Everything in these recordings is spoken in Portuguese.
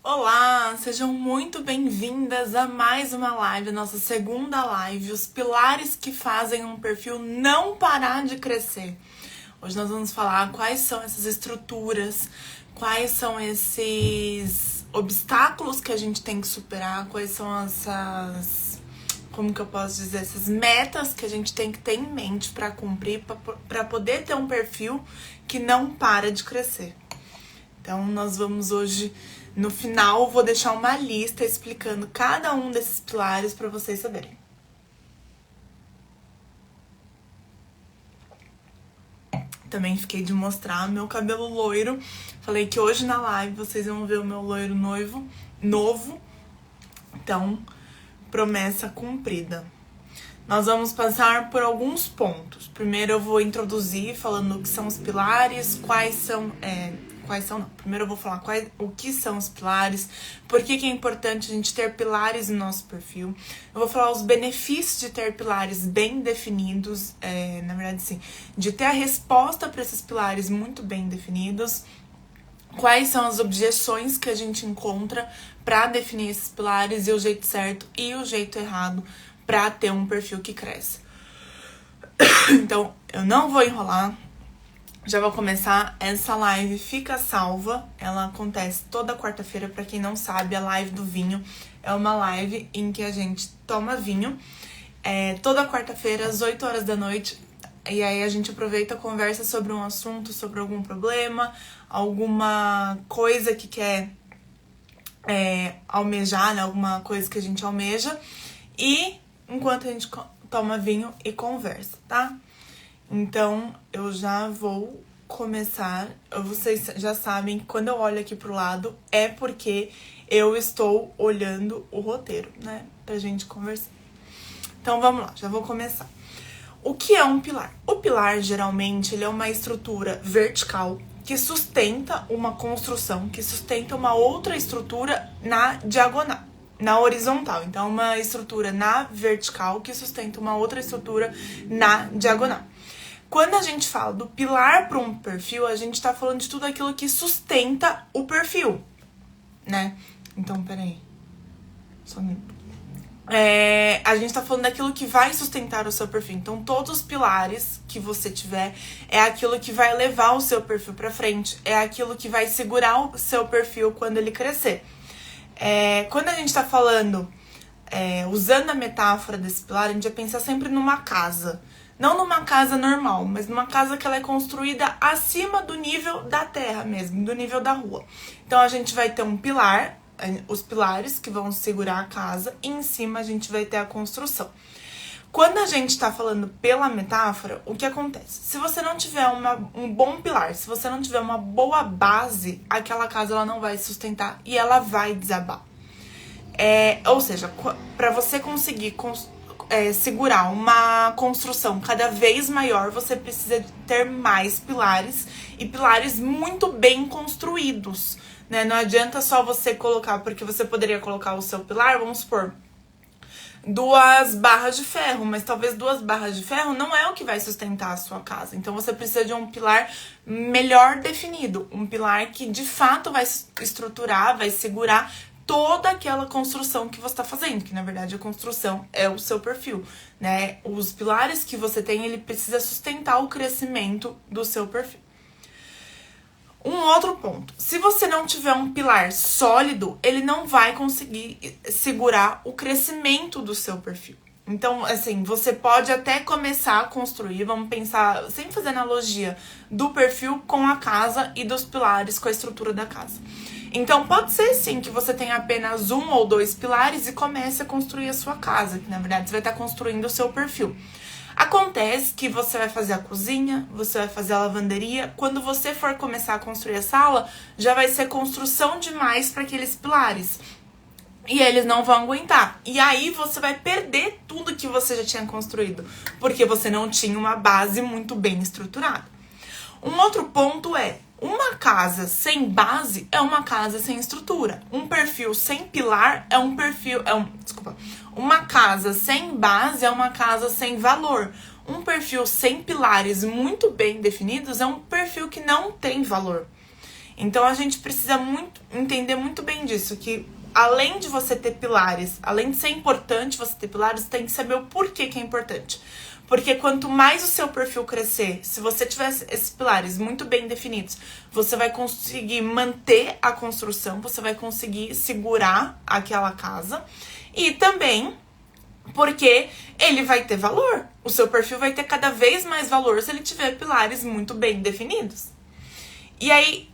Olá, sejam muito bem-vindas a mais uma live, nossa segunda live, os pilares que fazem um perfil não parar de crescer. Hoje nós vamos falar quais são essas estruturas, quais são esses obstáculos que a gente tem que superar, quais são como que eu posso dizer, essas metas que a gente tem que ter em mente para cumprir, para poder ter um perfil que não para de crescer. Então nós vamos hoje, no final, vou deixar uma lista explicando cada um desses pilares para vocês saberem. Também fiquei de mostrar meu cabelo loiro. Falei que hoje na live vocês vão ver o meu loiro novo. Então, promessa cumprida. Nós vamos passar por alguns pontos. Primeiro eu vou introduzir falando o que são os pilares, Primeiro eu vou falar o que são os pilares, por que é importante a gente ter pilares no nosso perfil. Eu vou falar os benefícios de ter pilares bem definidos, na verdade sim, de ter a resposta para esses pilares muito bem definidos. Quais são as objeções que a gente encontra para definir esses pilares e o jeito certo e o jeito errado para ter um perfil que cresce. Então, eu não vou enrolar. Já vou começar, essa live fica salva, ela acontece toda quarta-feira, pra quem não sabe, a live do vinho é uma live em que a gente toma vinho, toda quarta-feira às 8 horas da noite, e aí a gente aproveita, conversa sobre um assunto, sobre algum problema, alguma coisa que quer almejar, né, alguma coisa que a gente almeja, e enquanto a gente toma vinho e conversa, tá? Então, eu já vou começar. Vocês já sabem que quando eu olho aqui pro lado é porque eu estou olhando o roteiro, né? Pra gente conversar. Então, vamos lá, já vou começar. O que é um pilar? O pilar, geralmente, ele é uma estrutura vertical que sustenta uma construção, que sustenta uma outra estrutura na diagonal. Na horizontal, então uma estrutura na vertical que sustenta uma outra estrutura na diagonal. Quando a gente fala do pilar para um perfil, a gente tá falando de tudo aquilo que sustenta o perfil, né? Então, peraí. Só um minuto. A gente tá falando daquilo que vai sustentar o seu perfil. Então, todos os pilares que você tiver é aquilo que vai levar o seu perfil pra frente. É aquilo que vai segurar o seu perfil quando ele crescer. Quando a gente tá falando, usando a metáfora desse pilar, a gente vai pensar sempre numa casa. Não numa casa normal, mas numa casa que ela é construída acima do nível da terra mesmo, do nível da rua. Então, a gente vai ter um pilar, os pilares que vão segurar a casa, e em cima a gente vai ter a construção. Quando a gente tá falando pela metáfora, o que acontece? Se você não tiver um bom pilar, se você não tiver uma boa base, aquela casa ela não vai sustentar e ela vai desabar. Ou seja, para você conseguir segurar uma construção cada vez maior, você precisa ter mais pilares e pilares muito bem construídos, né? Não adianta só você colocar, porque você poderia colocar o seu pilar, vamos supor, 2 barras de ferro, mas talvez 2 barras de ferro não é o que vai sustentar a sua casa. Então você precisa de um pilar melhor definido, um pilar que de fato vai estruturar, vai segurar toda aquela construção que você está fazendo, que na verdade a construção é o seu perfil, né? Os pilares que você tem, ele precisa sustentar o crescimento do seu perfil. Um outro ponto, se você não tiver um pilar sólido, ele não vai conseguir segurar o crescimento do seu perfil. Então, assim, você pode até começar a construir, vamos pensar, sem fazer analogia do perfil com a casa e dos pilares com a estrutura da casa. Então, pode ser sim que você tenha apenas 1 ou 2 pilares e comece a construir a sua casa, que na verdade você vai estar construindo o seu perfil. Acontece que você vai fazer a cozinha, você vai fazer a lavanderia. Quando você for começar a construir a sala, já vai ser construção demais para aqueles pilares. E eles não vão aguentar. E aí você vai perder tudo que você já tinha construído, porque você não tinha uma base muito bem estruturada. Um outro ponto é, uma casa sem base é uma casa sem estrutura. Um perfil sem pilar é um perfil... Uma casa sem base é uma casa sem valor. Um perfil sem pilares muito bem definidos é um perfil que não tem valor. Então a gente precisa entender muito bem disso, que além de você ter pilares, além de ser importante você ter pilares, tem que saber o porquê que é importante. Porque quanto mais o seu perfil crescer, se você tiver esses pilares muito bem definidos, você vai conseguir manter a construção, você vai conseguir segurar aquela casa. E também porque ele vai ter valor. O seu perfil vai ter cada vez mais valor se ele tiver pilares muito bem definidos. E aí,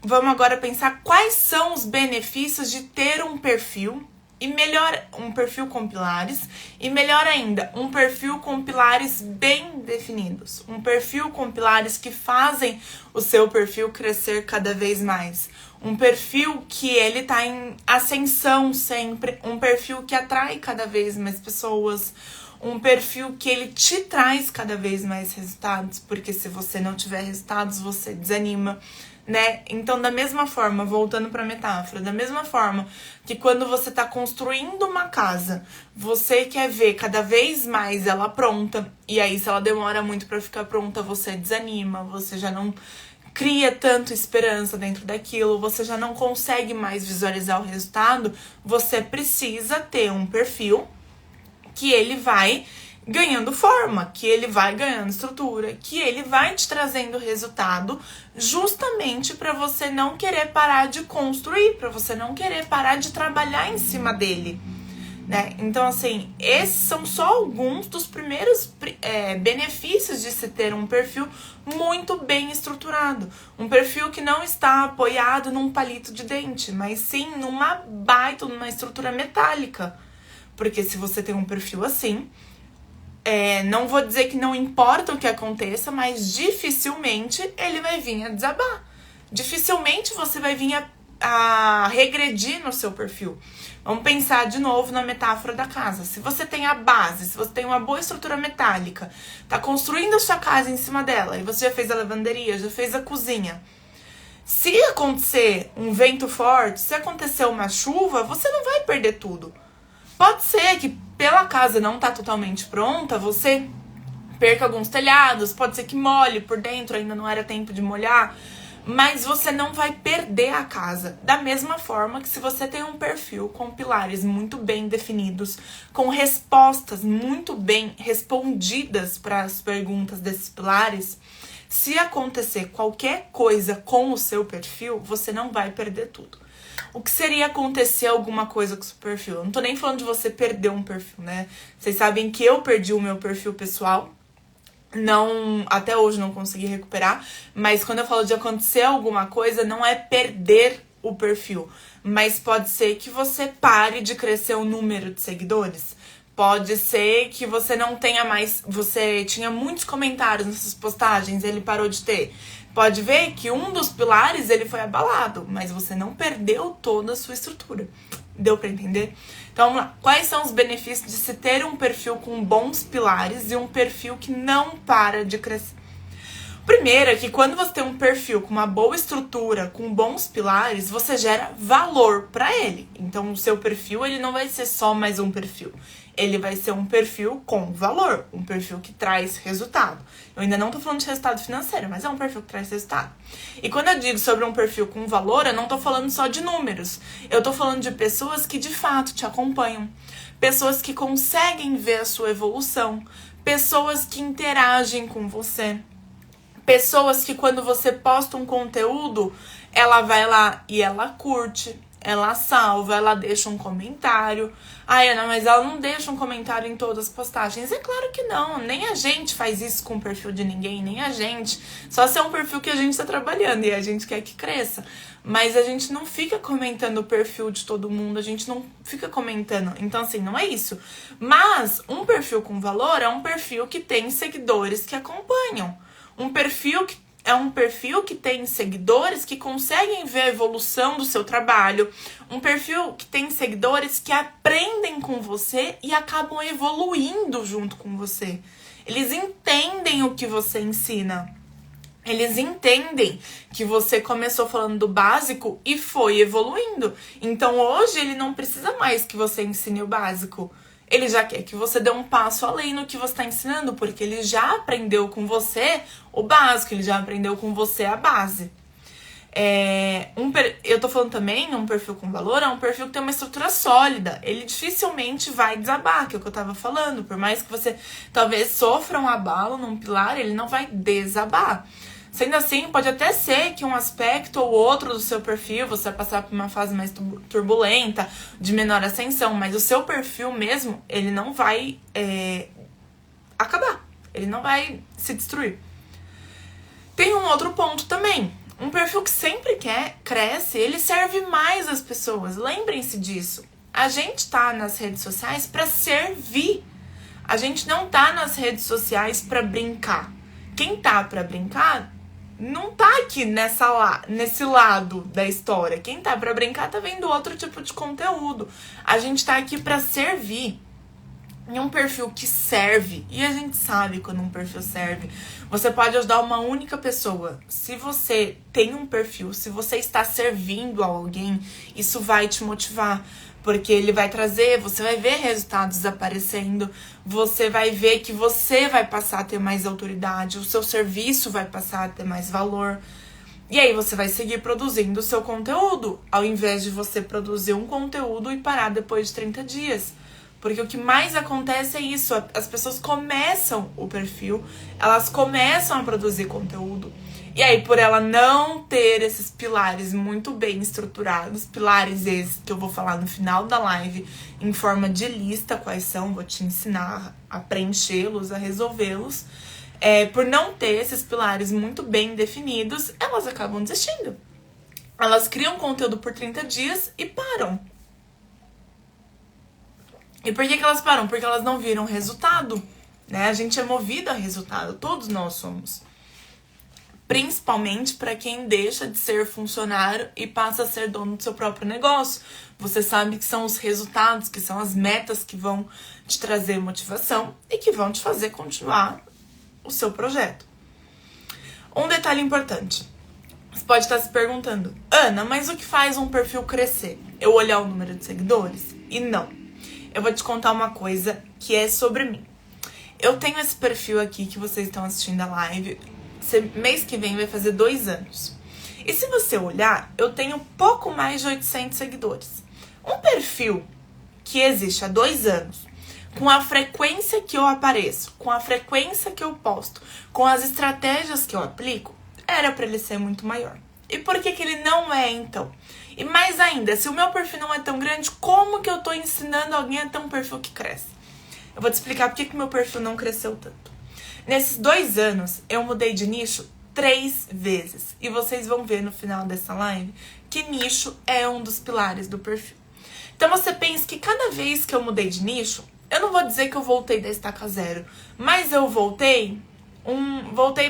vamos agora pensar quais são os benefícios de ter um perfil e melhor, um perfil com pilares, e melhor ainda, um perfil com pilares bem definidos. Um perfil com pilares que fazem o seu perfil crescer cada vez mais. Um perfil que ele tá em ascensão sempre, um perfil que atrai cada vez mais pessoas, um perfil que ele te traz cada vez mais resultados, porque se você não tiver resultados, você desanima, né? Então, da mesma forma, voltando para a metáfora, da mesma forma que quando você está construindo uma casa, você quer ver cada vez mais ela pronta, e aí se ela demora muito para ficar pronta, você desanima, você já não cria tanto esperança dentro daquilo, você já não consegue mais visualizar o resultado, você precisa ter um perfil que ele vai ganhando forma, que ele vai ganhando estrutura, que ele vai te trazendo resultado justamente para você não querer parar de construir, para você não querer parar de trabalhar em cima dele, né? Então, assim, esses são só alguns dos primeiros benefícios de se ter um perfil muito bem estruturado. Um perfil que não está apoiado num palito de dente, mas sim numa estrutura metálica. Porque se você tem um perfil assim, não vou dizer que não importa o que aconteça, mas dificilmente ele vai vir a desabar. Dificilmente você vai vir a regredir no seu perfil. Vamos pensar de novo na metáfora da casa. Se você tem a base, se você tem uma boa estrutura metálica, tá construindo a sua casa em cima dela, e você já fez a lavanderia, já fez a cozinha. Se acontecer um vento forte, se acontecer uma chuva, você não vai perder tudo. Pode ser que pela casa não tá totalmente pronta, você perca alguns telhados, pode ser que molhe por dentro, ainda não era tempo de molhar, mas você não vai perder a casa. Da mesma forma que se você tem um perfil com pilares muito bem definidos, com respostas muito bem respondidas para as perguntas desses pilares, se acontecer qualquer coisa com o seu perfil, você não vai perder tudo. O que seria acontecer alguma coisa com o seu perfil? Eu não tô nem falando de você perder um perfil, né? Vocês sabem que eu perdi o meu perfil pessoal. Até hoje não consegui recuperar. Mas quando eu falo de acontecer alguma coisa, não é perder o perfil. Mas pode ser que você pare de crescer o número de seguidores. Pode ser que você não tenha mais... Você tinha muitos comentários nessas postagens, ele parou de ter. Pode ver que um dos pilares ele foi abalado, mas você não perdeu toda a sua estrutura. Deu pra entender? Então vamos lá. Quais são os benefícios de se ter um perfil com bons pilares e um perfil que não para de crescer? Primeiro é que quando você tem um perfil com uma boa estrutura, com bons pilares, você gera valor para ele. Então o seu perfil ele não vai ser só mais um perfil. Ele vai ser um perfil com valor, um perfil que traz resultado. Eu ainda não tô falando de resultado financeiro, mas é um perfil que traz resultado. E quando eu digo sobre um perfil com valor, eu não tô falando só de números. Eu tô falando de pessoas que de fato te acompanham. Pessoas que conseguem ver a sua evolução. Pessoas que interagem com você. Pessoas que quando você posta um conteúdo, ela vai lá e ela curte, ela salva, ela deixa um comentário. Ai, Ana, mas ela não deixa um comentário em todas as postagens. É claro que não, nem a gente faz isso com o perfil de ninguém, nem a gente. Só se é um perfil que a gente tá trabalhando e a gente quer que cresça. Mas a gente não fica comentando o perfil de todo mundo, a gente não fica comentando. Então, assim, não é isso. Mas um perfil com valor é um perfil que tem seguidores que acompanham. Um perfil que tem seguidores que conseguem ver a evolução do seu trabalho. Um perfil que tem seguidores que aprendem com você e acabam evoluindo junto com você. Eles entendem o que você ensina. Eles entendem que você começou falando do básico e foi evoluindo. Então hoje ele não precisa mais que você ensine o básico. Ele já quer que você dê um passo além no que você está ensinando, porque ele já aprendeu com você o básico, ele já aprendeu com você a base. Eu tô falando também, um perfil com valor é um perfil que tem uma estrutura sólida. Ele dificilmente vai desabar, que é o que eu tava falando. Por mais que você talvez sofra um abalo num pilar, ele não vai desabar. Sendo assim, pode até ser que um aspecto ou outro do seu perfil, você vai passar por uma fase mais turbulenta, de menor ascensão, mas o seu perfil mesmo, ele não vai acabar. Ele não vai se destruir. Tem um outro ponto também. Um perfil que sempre cresce, ele serve mais às pessoas. Lembrem-se disso. A gente tá nas redes sociais para servir. A gente não tá nas redes sociais para brincar. Quem tá para brincar não tá aqui nesse lado da história. Quem tá para brincar tá vendo outro tipo de conteúdo. A gente tá aqui para servir. Em um perfil que serve, e a gente sabe quando um perfil serve, você pode ajudar uma única pessoa. Se você tem um perfil, se você está servindo a alguém, isso vai te motivar, porque ele vai trazer, você vai ver resultados aparecendo, você vai ver que você vai passar a ter mais autoridade, o seu serviço vai passar a ter mais valor. E aí você vai seguir produzindo o seu conteúdo, ao invés de você produzir um conteúdo e parar depois de 30 dias. Porque o que mais acontece é isso, as pessoas começam o perfil, elas começam a produzir conteúdo. E aí, por ela não ter esses pilares muito bem estruturados, pilares esses que eu vou falar no final da live, em forma de lista quais são, vou te ensinar a preenchê-los, a resolvê-los. Por não ter esses pilares muito bem definidos, elas acabam desistindo. Elas criam conteúdo por 30 dias e param. E por que elas param? Porque elas não viram resultado, né? A gente é movido a resultado, todos nós somos. Principalmente para quem deixa de ser funcionário e passa a ser dono do seu próprio negócio. Você sabe que são os resultados, que são as metas que vão te trazer motivação e que vão te fazer continuar o seu projeto. Um detalhe importante. Você pode estar se perguntando, Ana, mas o que faz um perfil crescer? Eu olhar o número de seguidores? E não. Eu vou te contar uma coisa que é sobre mim. Eu tenho esse perfil aqui que vocês estão assistindo a live. Mês que vem vai fazer 2 anos. E se você olhar, eu tenho pouco mais de 800 seguidores. Um perfil que existe há 2 anos, com a frequência que eu apareço, com a frequência que eu posto, com as estratégias que eu aplico, era para ele ser muito maior. E por que ele não é, então? E mais ainda, se o meu perfil não é tão grande, como que eu tô ensinando alguém a ter um perfil que cresce? Eu vou te explicar por que o meu perfil não cresceu tanto. Nesses 2 anos, eu mudei de nicho 3 vezes. E vocês vão ver no final dessa live que nicho é um dos pilares do perfil. Então você pensa que cada vez que eu mudei de nicho, eu não vou dizer que eu voltei da estaca zero, mas eu voltei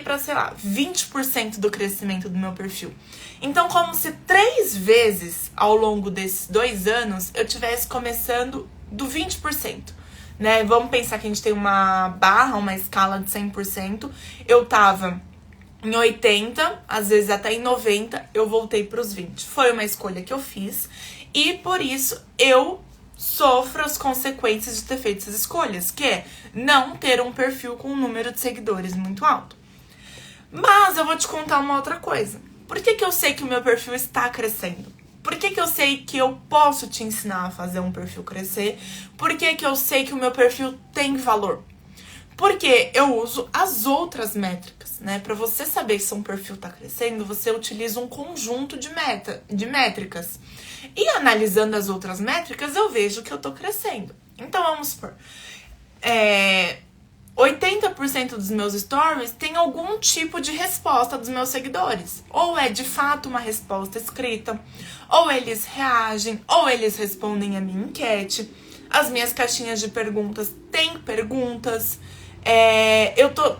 para, sei lá, 20% do crescimento do meu perfil. Então, como se 3 vezes ao longo desses 2 anos eu tivesse começando do 20%, né? Vamos pensar que a gente tem uma barra, uma escala de 100%. Eu tava em 80, às vezes até em 90, eu voltei para os 20. Foi uma escolha que eu fiz e por isso eu sofro as consequências de ter feito essas escolhas, que é não ter um perfil com um número de seguidores muito alto. Mas eu vou te contar uma outra coisa. Por que eu sei que o meu perfil está crescendo? Por que eu sei que eu posso te ensinar a fazer um perfil crescer? Por que eu sei que o meu perfil tem valor? Porque eu uso as outras métricas, né? Para você saber se um perfil está crescendo, você utiliza um conjunto de métricas. E analisando as outras métricas, eu vejo que eu tô crescendo. Então, vamos supor, 80% dos meus stories tem algum tipo de resposta dos meus seguidores. Ou é de fato uma resposta escrita, ou eles reagem, ou eles respondem a minha enquete. As minhas caixinhas de perguntas têm perguntas.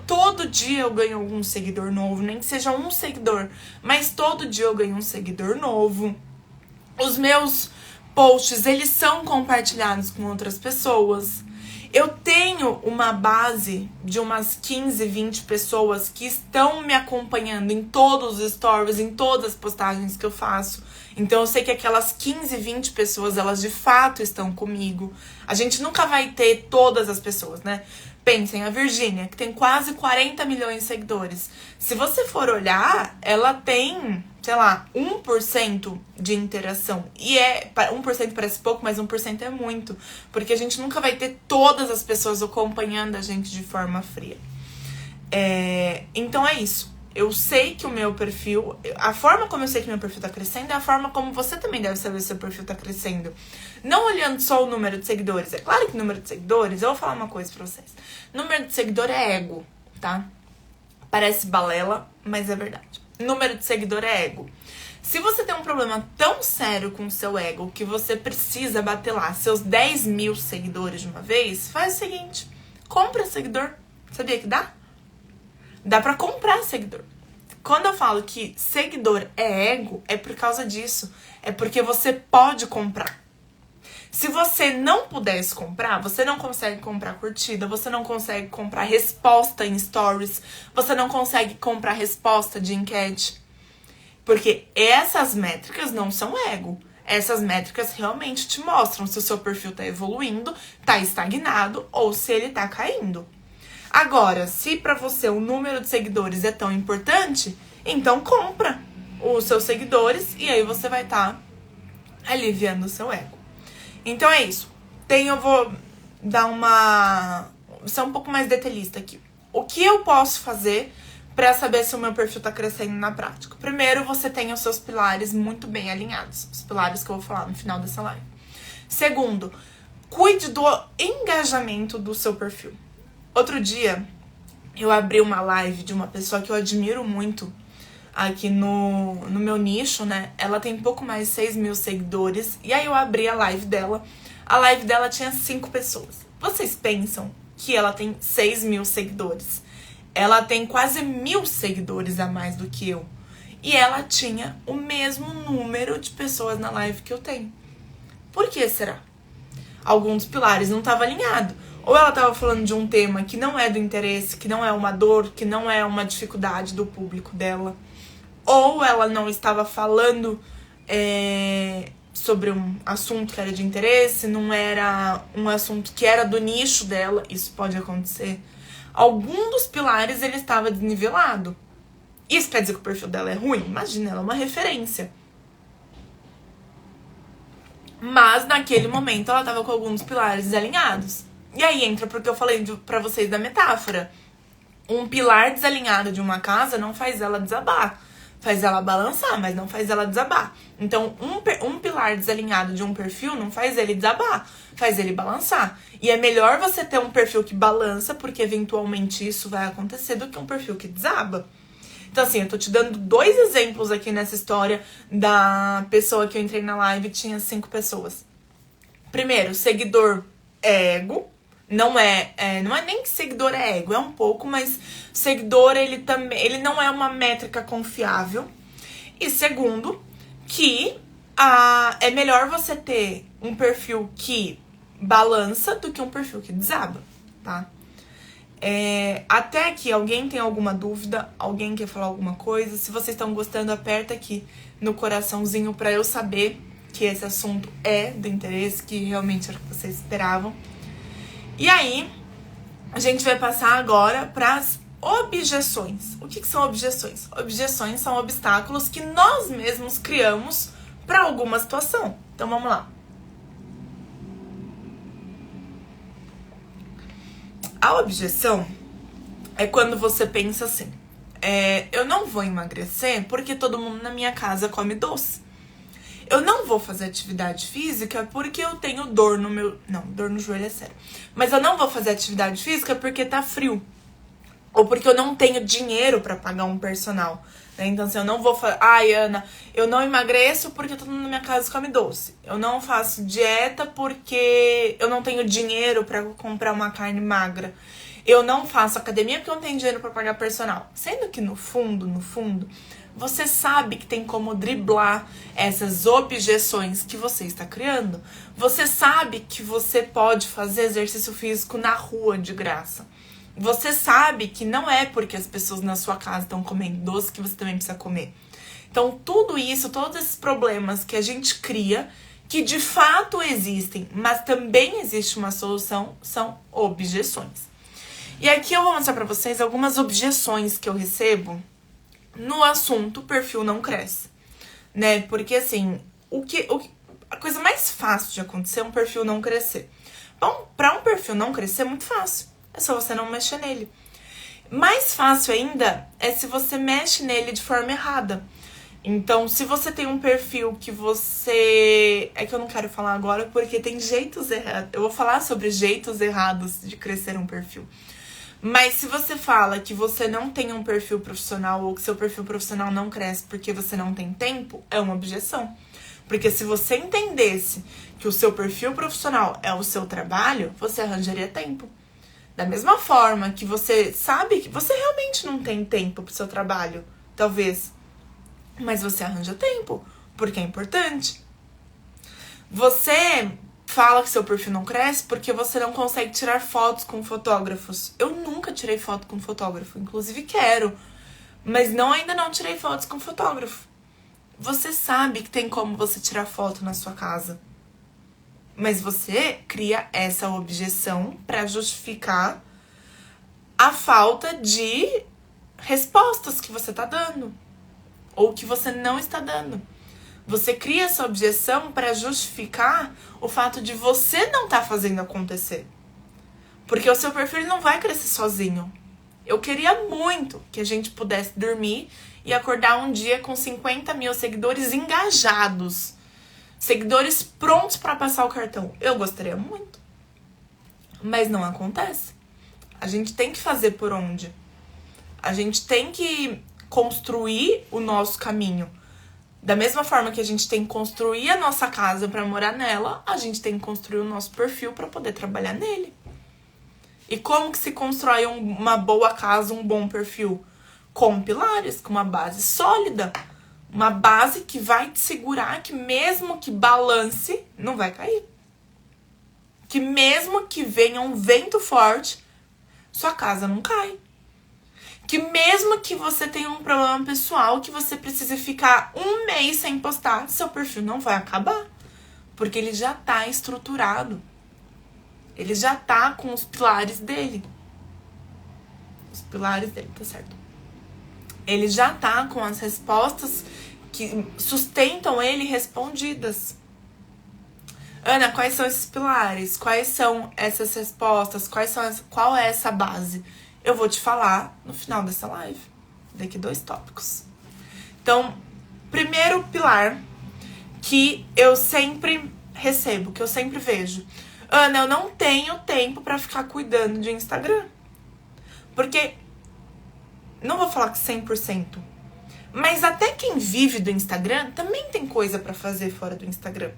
Todo dia eu ganho algum seguidor novo, nem que seja um seguidor, mas todo dia eu ganho um seguidor novo. Os meus posts, eles são compartilhados com outras pessoas. Eu tenho uma base de umas 15, 20 pessoas que estão me acompanhando em todos os stories, em todas as postagens que eu faço. Então eu sei que aquelas 15, 20 pessoas, elas de fato estão comigo. A gente nunca vai ter todas as pessoas, né? Pensem, a Virgínia, que tem quase 40 milhões de seguidores. Se você for olhar, ela tem sei lá, 1% de interação. E 1% parece pouco, mas 1% é muito. Porque a gente nunca vai ter todas as pessoas acompanhando a gente de forma fria. Então é isso. Eu sei que o meu perfil... A forma como eu sei que meu perfil tá crescendo é a forma como você também deve saber se seu perfil tá crescendo. Não olhando só o número de seguidores. É claro que o número de seguidores... Eu vou falar uma coisa pra vocês. Número de seguidor é ego, tá? Parece balela, mas é verdade. Número de seguidor é ego. Se você tem um problema tão sério com o seu ego que você precisa bater lá seus 10 mil seguidores de uma vez, faz o seguinte. Compra seguidor. Sabia que dá? Dá pra comprar seguidor. Quando eu falo que seguidor é ego, é por causa disso. É porque você pode comprar. Se você não pudesse comprar, você não consegue comprar curtida, você não consegue comprar resposta em stories, você não consegue comprar resposta de enquete. Porque essas métricas não são ego. Essas métricas realmente te mostram se o seu perfil tá evoluindo, tá estagnado ou se ele tá caindo. Agora, se pra você o número de seguidores é tão importante, então compra os seus seguidores e aí você vai estar aliviando o seu ego. Então é isso. Eu vou dar ser um pouco mais detalhista aqui. O que eu posso fazer pra saber se o meu perfil tá crescendo na prática? Primeiro, você tem os seus pilares muito bem alinhados. Os pilares que eu vou falar no final dessa live. Segundo, cuide do engajamento do seu perfil. Outro dia, eu abri uma live de uma pessoa que eu admiro muito aqui no meu nicho, né? Ela tem pouco mais de 6 mil seguidores. E aí eu abri a live dela. A live dela tinha 5 pessoas. Vocês pensam que ela tem 6 mil seguidores? Ela tem quase 1.000 seguidores a mais do que eu. E ela tinha o mesmo número de pessoas na live que eu tenho. Por que será? Alguns dos pilares não estavam alinhados. Ou ela estava falando de um tema que não é do interesse, que não é uma dor, que não é uma dificuldade do público dela. Ou ela não estava falando sobre um assunto que era de interesse, não era um assunto que era do nicho dela. Isso pode acontecer. Algum dos pilares ele estava desnivelado. Isso quer dizer que o perfil dela é ruim? Imagina, ela é uma referência. Mas naquele momento ela estava com alguns pilares desalinhados. E aí entra porque eu falei pra vocês da metáfora. Um pilar desalinhado de uma casa não faz ela desabar. Faz ela balançar, mas não faz ela desabar. Então, um pilar desalinhado de um perfil não faz ele desabar, faz ele balançar. E é melhor você ter um perfil que balança, porque eventualmente isso vai acontecer, do que um perfil que desaba. Então, assim, eu tô te dando 2 exemplos aqui nessa história da pessoa que eu entrei na live e tinha 5 pessoas. Primeiro, seguidor ego. Não é nem que seguidor é ego, é um pouco, mas seguidor ele não é uma métrica confiável. E segundo, que é melhor você ter um perfil que balança do que um perfil que desaba, tá? Até aqui, alguém tem alguma dúvida? Alguém quer falar alguma coisa? Se vocês estão gostando, aperta aqui no coraçãozinho pra eu saber que esse assunto é do interesse, que realmente era o que vocês esperavam. E aí, a gente vai passar agora para as objeções. O que são objeções? Objeções são obstáculos que nós mesmos criamos para alguma situação. Então, vamos lá. A objeção é quando você pensa assim, eu não vou emagrecer porque todo mundo na minha casa come doce. Eu não vou fazer atividade física porque eu tenho dor no meu... Não, dor no joelho é sério. Mas eu não vou fazer atividade física porque tá frio. Ou porque eu não tenho dinheiro pra pagar um personal. Né? Então, assim, eu não vou fazer... Ai, Ana, eu não emagreço porque todo mundo na minha casa come doce. Eu não faço dieta porque eu não tenho dinheiro pra comprar uma carne magra. Eu não faço academia porque eu não tenho dinheiro pra pagar personal. Sendo que no fundo, você sabe que tem como driblar essas objeções que você está criando. Você sabe que você pode fazer exercício físico na rua de graça. Você sabe que não é porque as pessoas na sua casa estão comendo doce que você também precisa comer. Então, tudo isso, todos esses problemas que a gente cria, que de fato existem, mas também existe uma solução, são objeções. E aqui eu vou mostrar pra vocês algumas objeções que eu recebo no assunto perfil não cresce. né? Porque assim, a coisa mais fácil de acontecer é um perfil não crescer. Bom, pra um perfil não crescer é muito fácil. É só você não mexer nele. Mais fácil ainda é se você mexe nele de forma errada. Então, se você tem um perfil que você... É que eu não quero falar agora porque tem jeitos errados. Eu vou falar sobre jeitos errados de crescer um perfil. Mas se você fala que você não tem um perfil profissional ou que seu perfil profissional não cresce porque você não tem tempo, é uma objeção. Porque se você entendesse que o seu perfil profissional é o seu trabalho, você arranjaria tempo. Da mesma forma que você sabe que você realmente não tem tempo pro seu trabalho, talvez, mas você arranja tempo, porque é importante. Você fala que seu perfil não cresce porque você não consegue tirar fotos com fotógrafos. Eu nunca tirei foto com fotógrafo, inclusive quero, mas ainda não tirei fotos com fotógrafo. Você sabe que tem como você tirar foto na sua casa, mas você cria essa objeção para justificar a falta de respostas que você tá dando ou que você não está dando. Você cria essa objeção para justificar o fato de você não estar fazendo acontecer. Porque o seu perfil não vai crescer sozinho. Eu queria muito que a gente pudesse dormir e acordar um dia com 50 mil seguidores engajados. Seguidores prontos para passar o cartão. Eu gostaria muito. Mas não acontece. A gente tem que fazer por onde. A gente tem que construir o nosso caminho. Da mesma forma que a gente tem que construir a nossa casa para morar nela, a gente tem que construir o nosso perfil para poder trabalhar nele. E como que se constrói uma boa casa, um bom perfil? Com pilares, com uma base sólida. Uma base que vai te segurar que mesmo que balance, não vai cair. Que mesmo que venha um vento forte, sua casa não cai. Que mesmo que você tenha um problema pessoal, que você precise ficar um mês sem postar, seu perfil não vai acabar. Porque ele já tá estruturado. Ele já tá com os pilares dele. Os pilares dele, tá certo? Ele já tá com as respostas que sustentam ele respondidas. Ana, quais são esses pilares? Quais são essas respostas? Qual é essa base? Eu vou te falar no final dessa live. Daqui 2 tópicos. Então, primeiro pilar que eu sempre recebo, que eu sempre vejo. Ana, eu não tenho tempo pra ficar cuidando de Instagram. Porque, não vou falar que 100%, mas até quem vive do Instagram também tem coisa pra fazer fora do Instagram.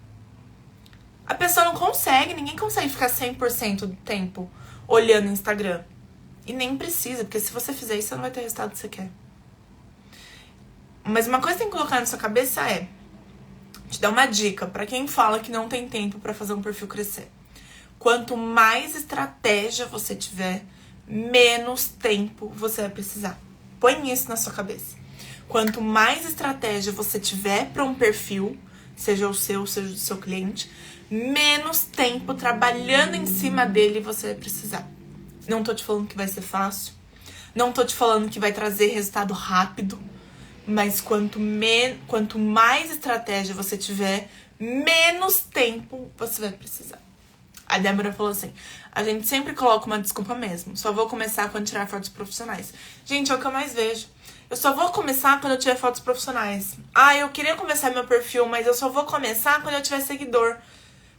A pessoa não consegue, ninguém consegue ficar 100% do tempo olhando o Instagram. E nem precisa, porque se você fizer isso, você não vai ter o resultado que você quer. Mas uma coisa que tem que colocar na sua cabeça é... Te dar uma dica pra quem fala que não tem tempo pra fazer um perfil crescer. Quanto mais estratégia você tiver, menos tempo você vai precisar. Põe isso na sua cabeça. Quanto mais estratégia você tiver pra um perfil, seja o seu, seja do seu cliente, menos tempo trabalhando em cima dele você vai precisar. Não tô te falando que vai ser fácil. Não tô te falando que vai trazer resultado rápido. Mas quanto mais estratégia você tiver, menos tempo você vai precisar. A Débora falou assim, a gente sempre coloca uma desculpa mesmo. Só vou começar quando tirar fotos profissionais. Gente, é o que eu mais vejo. Eu só vou começar quando eu tiver fotos profissionais. Ah, eu queria começar meu perfil, mas eu só vou começar quando eu tiver seguidor.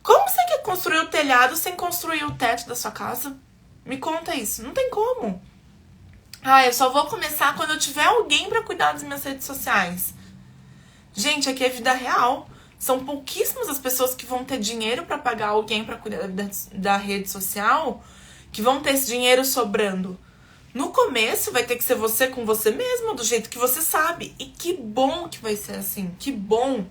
Como você quer construir o telhado sem construir o teto da sua casa? Me conta isso. Não tem como. Ah, eu só vou começar quando eu tiver alguém pra cuidar das minhas redes sociais. Gente, aqui é vida real. São pouquíssimas as pessoas que vão ter dinheiro pra pagar alguém pra cuidar da rede social, que vão ter esse dinheiro sobrando. No começo vai ter que ser você com você mesmo, do jeito que você sabe. E que bom que vai ser assim. Que bom.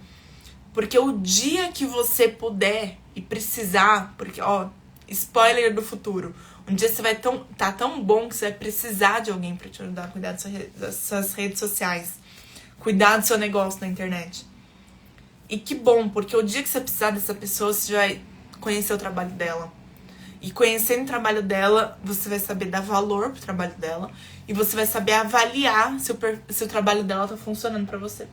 Porque o dia que você puder e precisar, porque, ó, spoiler do futuro. Um dia você vai tá tão bom que você vai precisar de alguém pra te ajudar a cuidar das suas redes sociais. Cuidar do seu negócio na internet. E que bom, porque o dia que você precisar dessa pessoa, você vai conhecer o trabalho dela. E conhecendo o trabalho dela, você vai saber dar valor pro trabalho dela. E você vai saber avaliar se o trabalho dela tá funcionando pra você.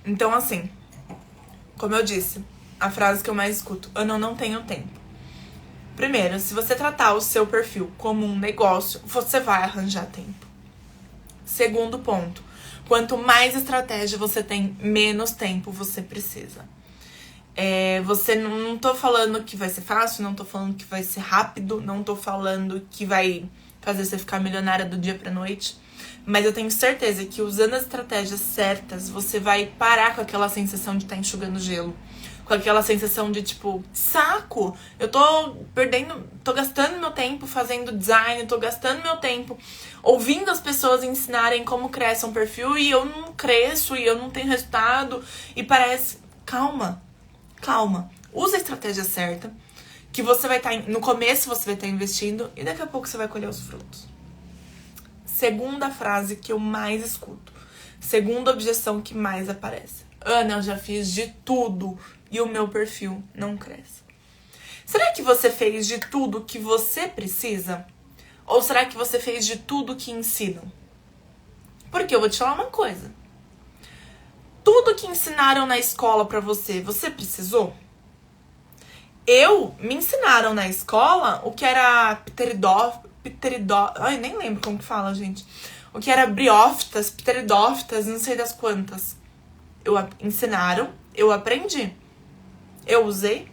Então, assim, como eu disse, a frase que eu mais escuto: Ana, eu não tenho tempo. Primeiro, se você tratar o seu perfil como um negócio, você vai arranjar tempo. Segundo ponto, quanto mais estratégia você tem, menos tempo você precisa. Você não tô falando que vai ser fácil, não tô falando que vai ser rápido, não tô falando que vai fazer você ficar milionária do dia pra noite. Mas eu tenho certeza que usando as estratégias certas, você vai parar com aquela sensação de estar enxugando gelo. Com aquela sensação de tipo, saco, eu tô gastando meu tempo fazendo design, tô gastando meu tempo ouvindo as pessoas ensinarem como cresce um perfil e eu não cresço e eu não tenho resultado e parece... Calma. Usa a estratégia certa, que você vai estar... No começo você vai estar investindo e daqui a pouco você vai colher os frutos. Segunda frase que eu mais escuto. Segunda objeção que mais aparece. Ana, eu já fiz de tudo e o meu perfil não cresce. Será que você fez de tudo que você precisa? Ou será que você fez de tudo que ensinam? Porque eu vou te falar uma coisa. Tudo que ensinaram na escola pra você, você precisou? Me ensinaram na escola o que era ai, nem lembro como que fala, gente. O que era briófitas, pteridófitas, não sei das quantas. Ensinaram, eu aprendi. Eu usei?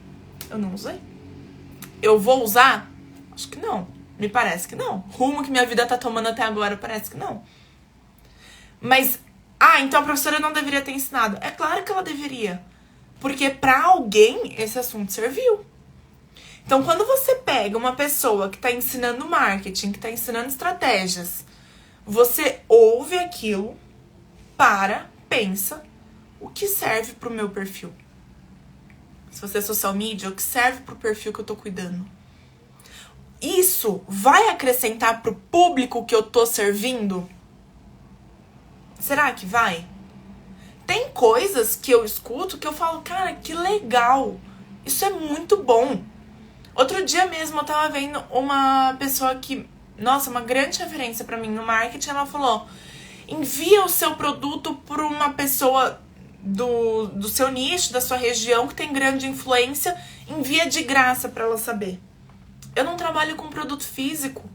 Eu não usei. Eu vou usar? Acho que não. Me parece que não. Rumo que minha vida tá tomando até agora, parece que não. Mas, então a professora não deveria ter ensinado. É claro que ela deveria. Porque pra alguém esse assunto serviu. Então, quando você pega uma pessoa que tá ensinando marketing, que tá ensinando estratégias, você ouve aquilo, pensa, o que serve pro meu perfil? Se você é social media, o que serve pro perfil que eu tô cuidando? Isso vai acrescentar pro público que eu tô servindo? Será que vai? Tem coisas que eu escuto que eu falo, cara, que legal. Isso é muito bom. Outro dia mesmo eu tava vendo uma pessoa que, nossa, uma grande referência pra mim no marketing, ela falou, envia o seu produto pra uma pessoa do seu nicho, da sua região, que tem grande influência, envia de graça pra ela saber. Eu não trabalho com produto físico.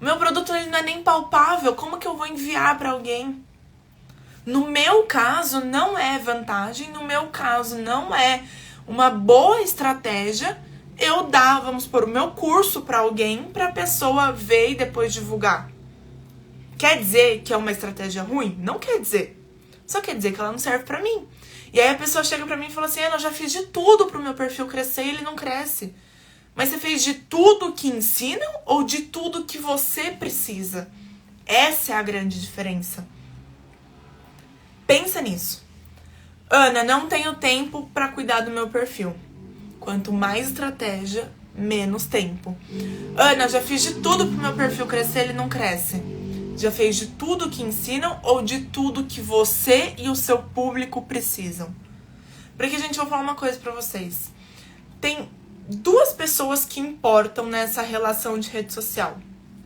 O meu produto ele não é nem palpável. Como que eu vou enviar pra alguém? No meu caso, não é vantagem. No meu caso, não é uma boa estratégia eu dar, vamos supor, o meu curso pra alguém, pra pessoa ver e depois divulgar. Quer dizer que é uma estratégia ruim? Não quer dizer. Só quer dizer que ela não serve pra mim. E aí a pessoa chega pra mim e fala assim, eu já fiz de tudo pro meu perfil crescer e ele não cresce. Mas você fez de tudo que ensinam ou de tudo que você precisa? Essa é a grande diferença. Pensa nisso. Ana, não tenho tempo pra cuidar do meu perfil. Quanto mais estratégia, menos tempo. Ana, já fiz de tudo pro meu perfil crescer, ele não cresce. Já fez de tudo que ensinam ou de tudo que você e o seu público precisam? Porque, gente, eu vou falar uma coisa pra vocês. Tem duas pessoas que importam nessa relação de rede social.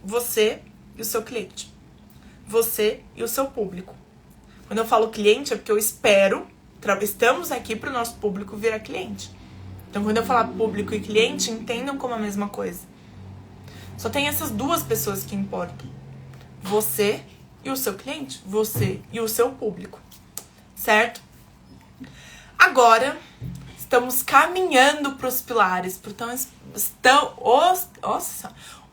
Você e o seu cliente. Você e o seu público. Quando eu falo cliente é porque eu espero, estamos aqui pro nosso público virar cliente. Então, quando eu falar público e cliente, entendam como a mesma coisa. Só tem essas duas pessoas que importam. Você e o seu cliente. Você e o seu público. Certo? Agora, estamos caminhando para os pilares.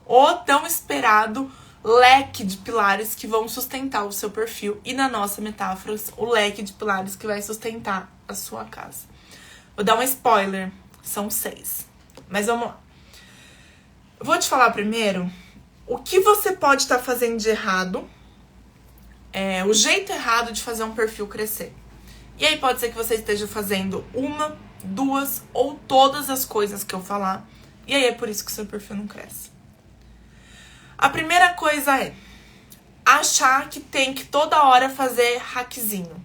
O tão esperado leque de pilares que vão sustentar o seu perfil. E na nossa metáfora, o leque de pilares que vai sustentar a sua casa. Vou dar um spoiler. São 6. Mas vamos lá. Eu vou te falar primeiro o que você pode estar fazendo de errado. O jeito errado de fazer um perfil crescer. E aí pode ser que você esteja fazendo uma, duas ou todas as coisas que eu falar. E aí é por isso que o seu perfil não cresce. A primeira coisa é achar que tem que toda hora fazer hackzinho.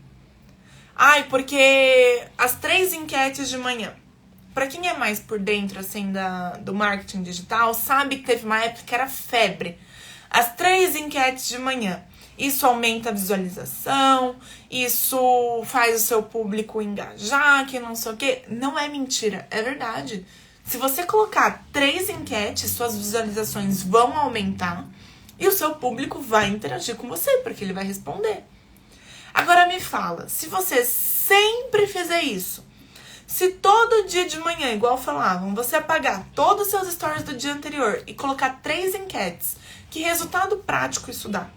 Porque as 3 enquetes de manhã. Pra quem é mais por dentro, assim, do marketing digital, sabe que teve uma época que era febre. As 3 enquetes de manhã. isso aumenta a visualização, isso faz o seu público engajar, que não sei o quê. Não é mentira, é verdade. Se você colocar 3 enquetes, suas visualizações vão aumentar e o seu público vai interagir com você, porque ele vai responder. Agora me fala, se você sempre fizer isso, se todo dia de manhã, igual falavam, você apagar todos os seus stories do dia anterior e colocar 3 enquetes, que resultado prático isso dá?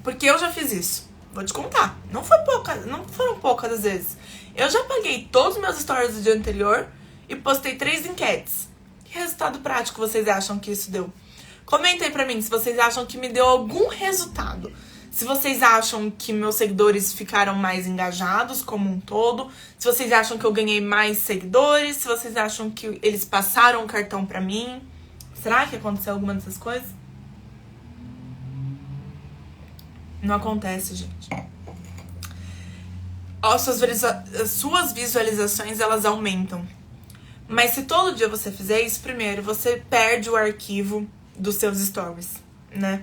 Porque eu já fiz isso. Vou te contar. Não foram poucas as vezes. Eu já apaguei todos os meus stories do dia anterior e postei 3 enquetes. Que resultado prático vocês acham que isso deu? Comenta aí pra mim se vocês acham que me deu algum resultado. Se vocês acham que meus seguidores ficaram mais engajados como um todo. Se vocês acham que eu ganhei mais seguidores. Se vocês acham que eles passaram o cartão pra mim. Será que aconteceu alguma dessas coisas? Não acontece, gente. As suas visualizações, elas aumentam. Mas se todo dia você fizer isso, primeiro, você perde o arquivo dos seus stories, né?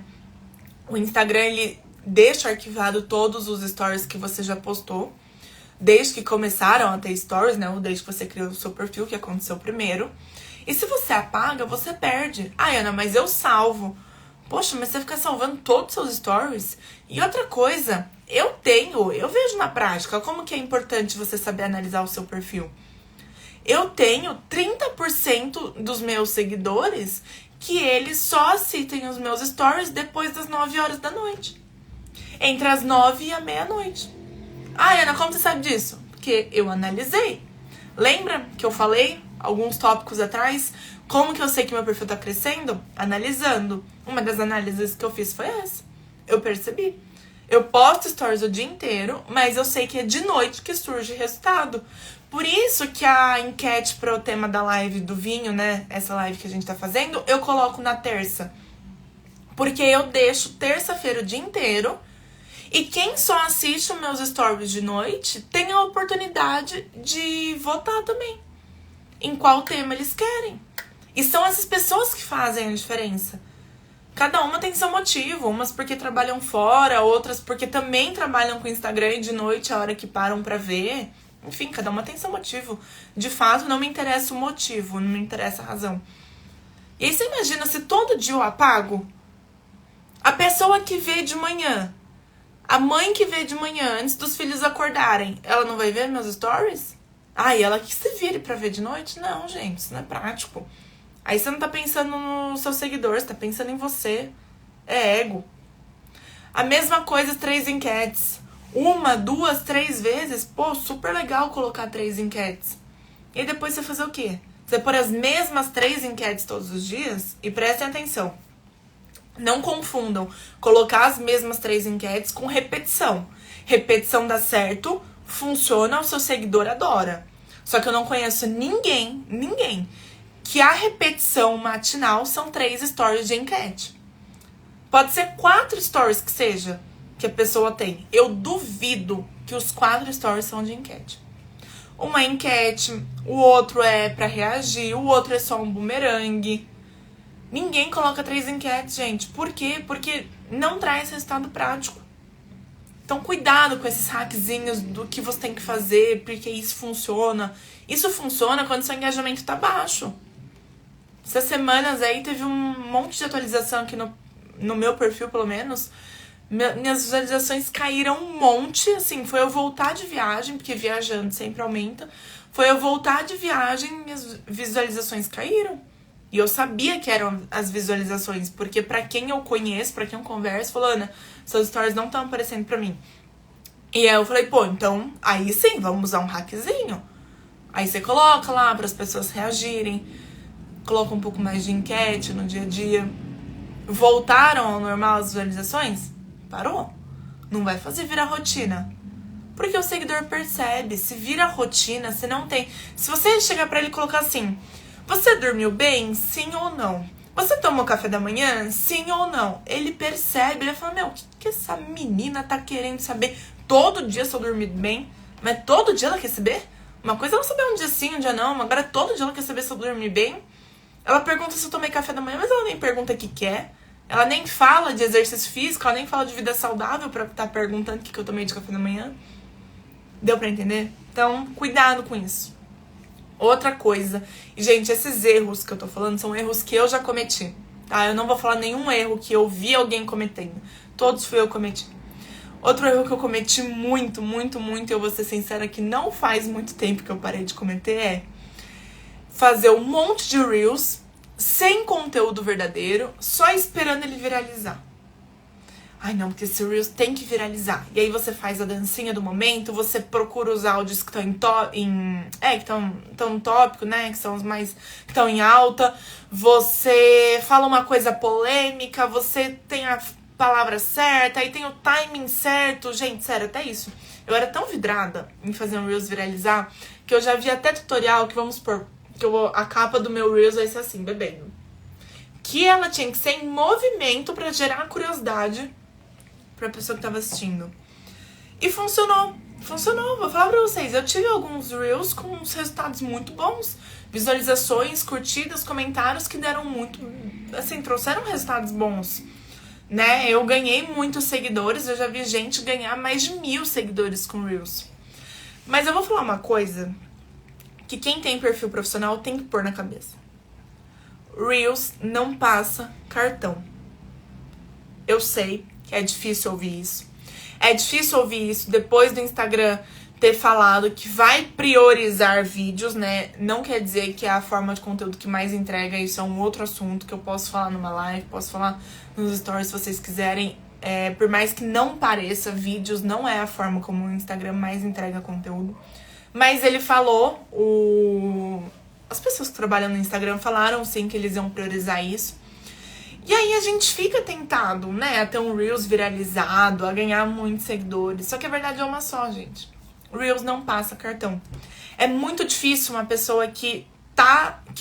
O Instagram, ele deixa arquivado todos os stories que você já postou, desde que começaram a ter stories, né? Ou desde que você criou o seu perfil, que aconteceu primeiro. E se você apaga, você perde. Ah, Ana, mas eu salvo. Poxa, mas você fica salvando todos os seus stories? E outra coisa, eu vejo na prática como que é importante você saber analisar o seu perfil. Eu tenho 30% dos meus seguidores que eles só assistem os meus stories depois das 9 horas da noite. Entre as 9 e a meia-noite. Ah, Ana, como você sabe disso? Porque eu analisei. Lembra que eu falei alguns tópicos atrás? Como que eu sei que meu perfil tá crescendo? Analisando. Uma das análises que eu fiz foi essa. Eu percebi. Eu posto stories o dia inteiro, mas eu sei que é de noite que surge resultado. Por isso que a enquete para o tema da live do vinho, né? Essa live que a gente tá fazendo, eu coloco na terça. Porque eu deixo terça-feira o dia inteiro. E quem só assiste os meus stories de noite tem a oportunidade de votar também. Em qual tema eles querem. E são essas pessoas que fazem a diferença. Cada uma tem seu motivo. Umas porque trabalham fora, outras porque também trabalham com Instagram e de noite, a hora que param pra ver. Enfim, cada uma tem seu motivo. De fato, não me interessa o motivo, não me interessa a razão. E aí você imagina se todo dia eu apago? A pessoa que vê de manhã, a mãe que vê de manhã, antes dos filhos acordarem, ela não vai ver meus stories? Ah, e ela que se vire pra ver de noite? Não, gente, isso não é prático. Aí você não tá pensando no seu seguidor, você tá pensando em você. É ego. A mesma coisa, 3 enquetes. 1, 2, 3 vezes. Pô, super legal colocar 3 enquetes. E aí depois você fazer o quê? Você pôr as mesmas 3 enquetes todos os dias? E prestem atenção. Não confundam colocar as mesmas 3 enquetes com repetição. Repetição dá certo, funciona, o seu seguidor adora. Só que eu não conheço ninguém que a repetição matinal são 3 stories de enquete. Pode ser 4 stories que seja, que a pessoa tem. Eu duvido que os 4 stories são de enquete. Uma enquete, o outro é pra reagir, o outro é só um bumerangue. Ninguém coloca 3 enquetes, gente. Por quê? Porque não traz resultado prático. Então, cuidado com esses hackzinhos do que você tem que fazer, porque isso funciona. Isso funciona quando seu engajamento tá baixo. Essas semanas aí teve um monte de atualização aqui no meu perfil, pelo menos. Minhas visualizações caíram um monte, assim, foi eu voltar de viagem, porque viajando sempre aumenta. Foi eu voltar de viagem, minhas visualizações caíram. E eu sabia que eram as visualizações, porque pra quem eu conheço, pra quem eu converso, falou, Ana, seus stories não estão aparecendo pra mim. E aí eu falei, pô, então, aí sim, vamos usar um hackzinho. Aí você coloca lá para as pessoas reagirem, coloca um pouco mais de enquete no dia a dia. Voltaram ao normal as visualizações? Parou. Não vai fazer virar rotina. Porque o seguidor percebe, se vira rotina, se não tem... Se você chegar pra ele e colocar assim, você dormiu bem? Sim ou não? Você tomou café da manhã? Sim ou não? Ele percebe, ele fala, meu, o que essa menina tá querendo saber? Todo dia se eu dormi bem, mas todo dia ela quer saber? Uma coisa é ela saber um dia sim, um dia não, agora todo dia ela quer saber se eu dormi bem. Ela pergunta se eu tomei café da manhã, mas ela nem pergunta o que quer. Ela nem fala de exercício físico, ela nem fala de vida saudável pra estar perguntando o que eu tomei de café da manhã. Deu pra entender? Então, cuidado com isso. Outra coisa, e gente, esses erros que eu tô falando são erros que eu já cometi, tá? Eu não vou falar nenhum erro que eu vi alguém cometendo. Todos fui eu que cometi. Outro erro que eu cometi muito, e eu vou ser sincera que não faz muito tempo que eu parei de cometer é fazer um monte de Reels sem conteúdo verdadeiro, só esperando ele viralizar. Ai não, porque esse Reels tem que viralizar. E aí você faz a dancinha do momento, você procura os áudios que estão que estão no tópico, né? Que são os mais que estão em alta. Você fala uma coisa polêmica, você tem a palavra certa, aí tem o timing certo. Gente, sério, até isso. Eu era tão vidrada em fazer um Reels viralizar que eu já vi até tutorial que, vamos supor, a capa do meu Reels vai ser assim, bebendo. Que ela tinha que ser em movimento pra gerar curiosidade pra pessoa que tava assistindo. E funcionou. Vou falar pra vocês. Eu tive alguns Reels com uns resultados muito bons. Visualizações, curtidas, comentários que deram muito... Assim, trouxeram resultados bons. Né? Eu ganhei muitos seguidores. Eu já vi gente ganhar mais de 1.000 seguidores com Reels. Mas eu vou falar uma coisa que quem tem perfil profissional tem que pôr na cabeça. Reels não passa cartão. Eu sei que é difícil ouvir isso. É difícil ouvir isso depois do Instagram ter falado que vai priorizar vídeos, né? Não quer dizer que é a forma de conteúdo que mais entrega. Isso é um outro assunto que eu posso falar numa live, posso falar nos stories se vocês quiserem. Por mais que não pareça, vídeos não é a forma como o Instagram mais entrega conteúdo. Mas ele falou, as pessoas que trabalham no Instagram falaram sim que eles iam priorizar isso. E aí a gente fica tentado, né, a ter um Reels viralizado, a ganhar muitos seguidores. Só que a verdade é uma só, gente. Reels não passa cartão. É muito difícil uma pessoa que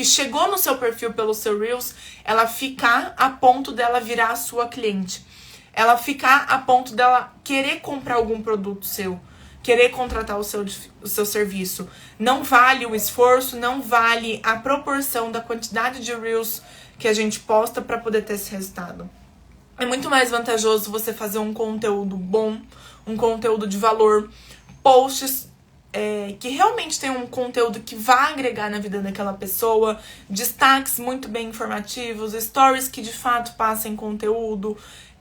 chegou no seu perfil pelo seu Reels, ela ficar a ponto dela virar a sua cliente. Ela ficar a ponto dela querer comprar algum produto seu, querer contratar o seu serviço. Não vale o esforço, não vale a proporção da quantidade de Reels que a gente posta para poder ter esse resultado. É muito mais vantajoso você fazer um conteúdo bom, um conteúdo de valor, posts que realmente tem um conteúdo que vai agregar na vida daquela pessoa, destaques muito bem informativos, stories que de fato passem conteúdo,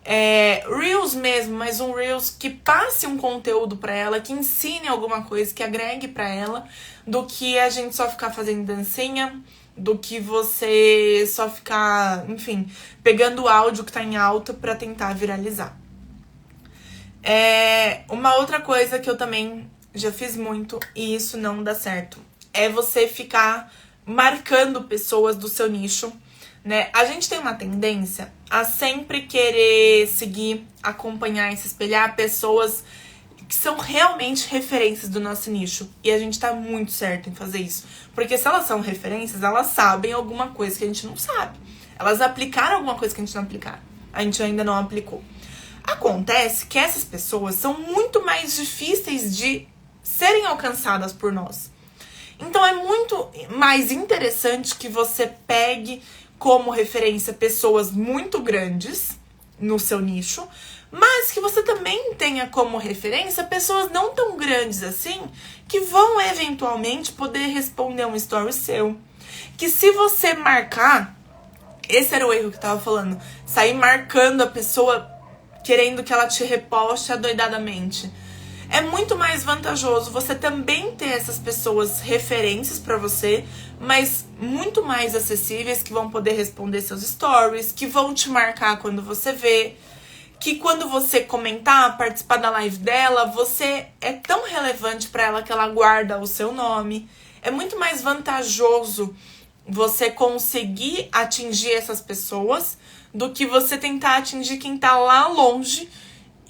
Reels mesmo, mas um Reels que passe um conteúdo pra ela, que ensine alguma coisa, que agregue pra ela, do que a gente só ficar fazendo dancinha, do que você só ficar, enfim, pegando o áudio que tá em alta pra tentar viralizar. Uma outra coisa que eu também já fiz muito, e isso não dá certo, é você ficar marcando pessoas do seu nicho, né? A gente tem uma tendência a sempre querer seguir, acompanhar e se espelhar pessoas que são realmente referências do nosso nicho. E a gente tá muito certo em fazer isso. Porque se elas são referências, elas sabem alguma coisa que a gente não sabe. Elas aplicaram alguma coisa que a gente não aplicaram. A gente ainda não aplicou. Acontece que essas pessoas são muito mais difíceis de serem alcançadas por nós. Então é muito mais interessante que você pegue como referência pessoas muito grandes no seu nicho, mas que você também tenha como referência pessoas não tão grandes assim, que vão eventualmente poder responder um story seu. Que se você marcar, esse era o erro que eu tava falando, sair marcando a pessoa, querendo que ela te reposte adoidadamente. É muito mais vantajoso você também ter essas pessoas referências pra você, mas muito mais acessíveis, que vão poder responder seus stories, que vão te marcar quando você vê, que quando você comentar, participar da live dela, você é tão relevante pra ela que ela guarda o seu nome. É muito mais vantajoso você conseguir atingir essas pessoas do que você tentar atingir quem tá lá longe